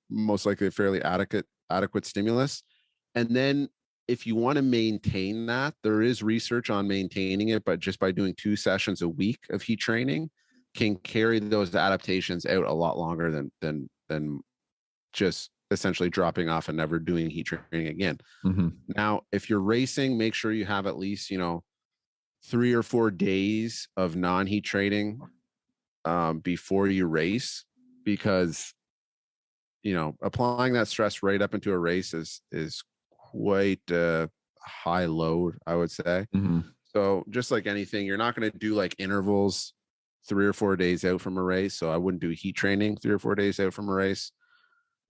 [SPEAKER 1] most likely a fairly adequate stimulus. And then if you want to maintain that, there is research on maintaining it, but just by doing 2 sessions a week of heat training can carry those adaptations out a lot longer than just essentially dropping off and never doing heat training again.
[SPEAKER 2] Mm-hmm.
[SPEAKER 1] Now, if you're racing, make sure you have at least, 3 or 4 days of non-heat training before you race, because applying that stress right up into a race is quite a high load, I would say.
[SPEAKER 2] Mm-hmm.
[SPEAKER 1] So just like anything, you're not going to do like intervals 3 or 4 days out from a race. So I wouldn't do heat training 3 or 4 days out from a race.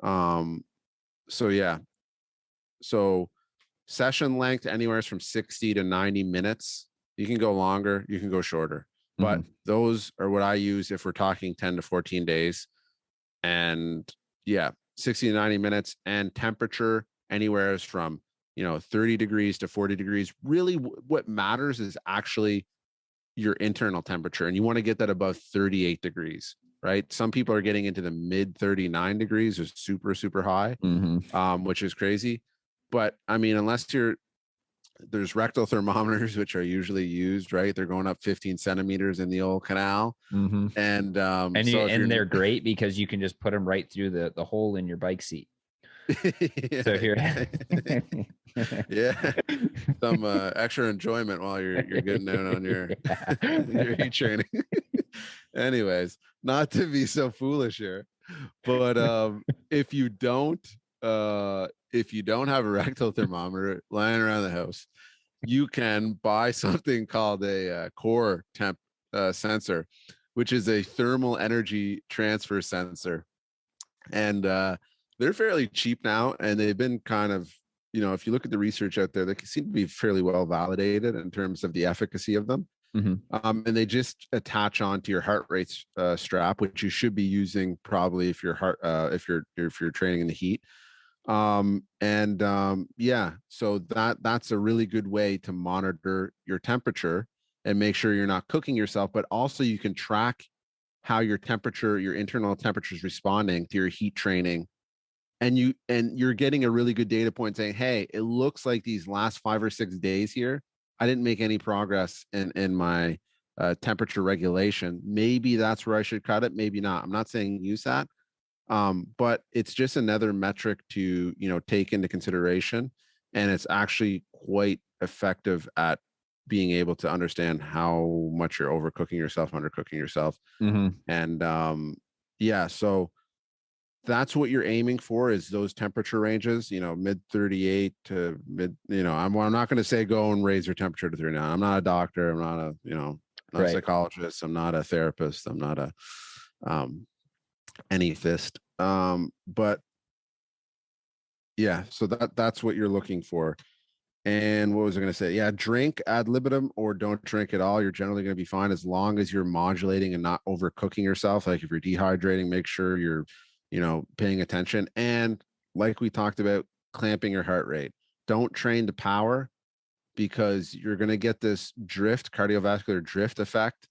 [SPEAKER 1] So yeah. So session length anywhere from 60 to 90 minutes. You can go longer, you can go shorter. But
[SPEAKER 2] Mm-hmm.
[SPEAKER 1] those are what I use if we're talking 10 to 14 days. And yeah, 60 to 90 minutes, and temperature anywhere from 30 degrees to 40 degrees. Really, what matters is actually your internal temperature, and you want to get that above 38 degrees, right? Some people are getting into the mid 39 degrees, is super super high,
[SPEAKER 2] Mm-hmm.
[SPEAKER 1] which is crazy. But I mean, unless there's rectal thermometers, which are usually used, right? They're going up 15 centimeters in the old canal.
[SPEAKER 2] Mm-hmm.
[SPEAKER 1] And
[SPEAKER 2] And
[SPEAKER 1] so if you're
[SPEAKER 2] and they're great because you can just put them right through the hole in your bike seat. So
[SPEAKER 1] yeah,
[SPEAKER 2] here.
[SPEAKER 1] yeah, some extra enjoyment while you're getting down on your your heat training. Anyways, not to be so foolish here, but if you don't have a rectal thermometer lying around the house, you can buy something called a core temp sensor, which is a thermal energy transfer sensor. And they're fairly cheap now, and they've been kind of, if you look at the research out there, they seem to be fairly well validated in terms of the efficacy of them.
[SPEAKER 2] Mm-hmm.
[SPEAKER 1] And they just attach onto your heart rate strap, which you should be using probably if you're training in the heat. Yeah, so that's a really good way to monitor your temperature and make sure you're not cooking yourself, but also you can track how your internal temperature is responding to your heat training. And you're getting a really good data point saying, hey, it looks like these last 5 or 6 days here, I didn't make any progress in my temperature regulation. Maybe that's where I should cut it, maybe not. I'm not saying use that, but it's just another metric to take into consideration, and it's actually quite effective at being able to understand how much you're overcooking yourself, undercooking yourself.
[SPEAKER 2] Mm-hmm.
[SPEAKER 1] And yeah, so that's what you're aiming for, is those temperature ranges, mid 38 to mid, I'm not going to say go and raise your temperature to 39. I'm not a doctor, I'm not a not a
[SPEAKER 2] Right.
[SPEAKER 1] psychologist, I'm not a therapist, I'm not a um any fist. But Yeah, so that's what you're looking for. And what was I going to say? Yeah, drink ad libitum or don't drink at all. You're generally going to be fine as long as you're modulating and not overcooking yourself. Like if you're dehydrating, make sure you're, paying attention. And like we talked about, clamping your heart rate. Don't train to power because you're going to get this drift, cardiovascular drift effect.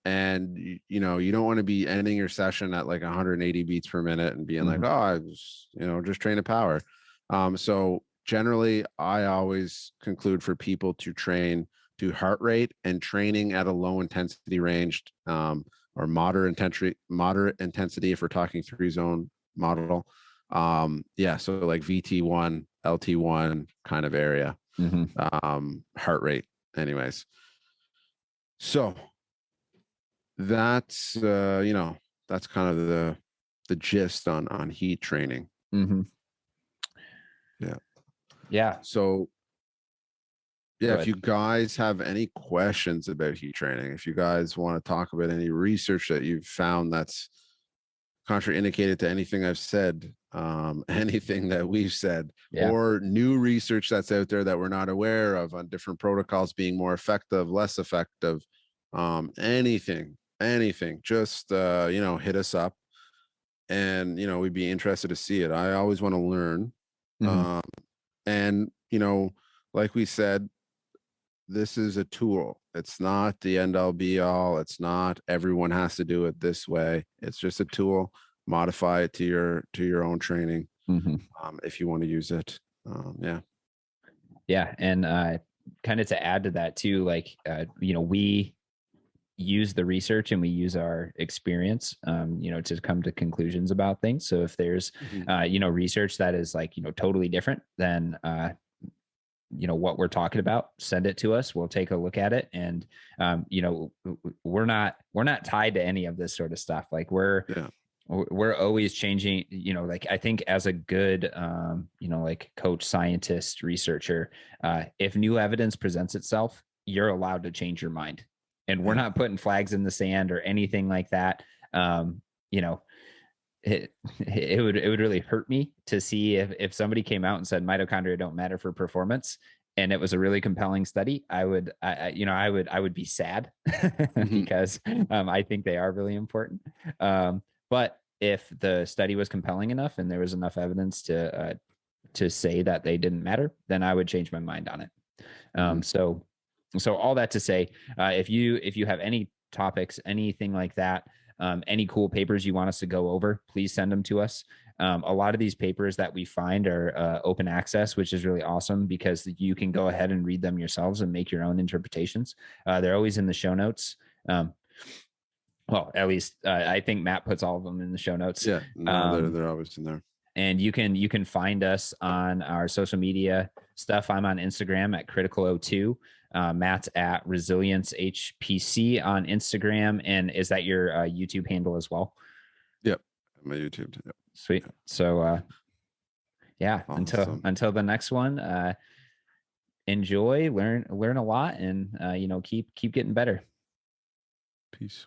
[SPEAKER 1] And you don't want to be ending your session at like 180 beats per minute and being like,
[SPEAKER 2] Mhm.
[SPEAKER 1] oh, I was, just train to power. So generally, I always conclude for people to train to heart rate, and training at a low intensity range, or moderate intensity if we're talking 3 zone model. Yeah, so like VT1, LT1 kind of area,
[SPEAKER 2] Mhm.
[SPEAKER 1] heart rate. Anyways, so that's that's kind of the gist on heat training.
[SPEAKER 2] Mhm.
[SPEAKER 1] Yeah.
[SPEAKER 2] Yeah.
[SPEAKER 1] So yeah,
[SPEAKER 2] Go
[SPEAKER 1] if
[SPEAKER 2] ahead.
[SPEAKER 1] you guys have any questions about heat training, if you guys want to talk about any research that you've found that's contraindicated to anything I've said, anything that we've said,
[SPEAKER 2] Yeah.
[SPEAKER 1] or new research that's out there that we're not aware of on different protocols being more effective, less effective, anything, just hit us up, and we'd be interested to see it. I always want to learn.
[SPEAKER 2] Mhm.
[SPEAKER 1] um, and like we said, this is a tool. It's not the end all be all. It's not everyone has to do it this way. It's just a tool. Modify it to your own training,
[SPEAKER 2] Mhm.
[SPEAKER 1] if you want to use it. Yeah.
[SPEAKER 2] Yeah, and kind of to add to that too, like we use the research and we use our experience, to come to conclusions about things. So if there's
[SPEAKER 1] Mhm.
[SPEAKER 2] research that is like totally different than what we're talking about, send it to us. We'll take a look at it. And we're not tied to any of this sort of stuff. Like
[SPEAKER 1] Yeah.
[SPEAKER 2] we're always changing, like I think as a good like coach, scientist, researcher, if new evidence presents itself, you're allowed to change your mind, and we're
[SPEAKER 1] Yeah.
[SPEAKER 2] not putting flags in the sand or anything like that. um you know it would really hurt me to see if somebody came out and said mitochondria don't matter for performance, and it was a really compelling study. I would be sad
[SPEAKER 1] Mhm.
[SPEAKER 2] because I think they are really important. But if the study was compelling enough and there was enough evidence to say that they didn't matter, then I would change my mind on it.
[SPEAKER 1] Mhm.
[SPEAKER 2] So all that to say, if you have any topics, anything like that, any cool papers you want us to go over, please send them to us. A lot of these papers that we find are open access, which is really awesome because you can go ahead and read them yourselves and make your own interpretations. They're always in the show notes. Well, at least I think Matt puts all of them in the show notes.
[SPEAKER 1] Yeah. No, they're
[SPEAKER 2] Um,
[SPEAKER 1] they're always in there.
[SPEAKER 2] and you can find us on our social media stuff. I'm on Instagram at critical02. Matt's at resilience hpc on Instagram. And is that your YouTube handle as well?
[SPEAKER 1] Yep. My YouTube. Yep.
[SPEAKER 2] Sweet. So yeah, until
[SPEAKER 1] Awesome.
[SPEAKER 2] until the next one, enjoy, learn a lot, and keep getting better.
[SPEAKER 1] Peace.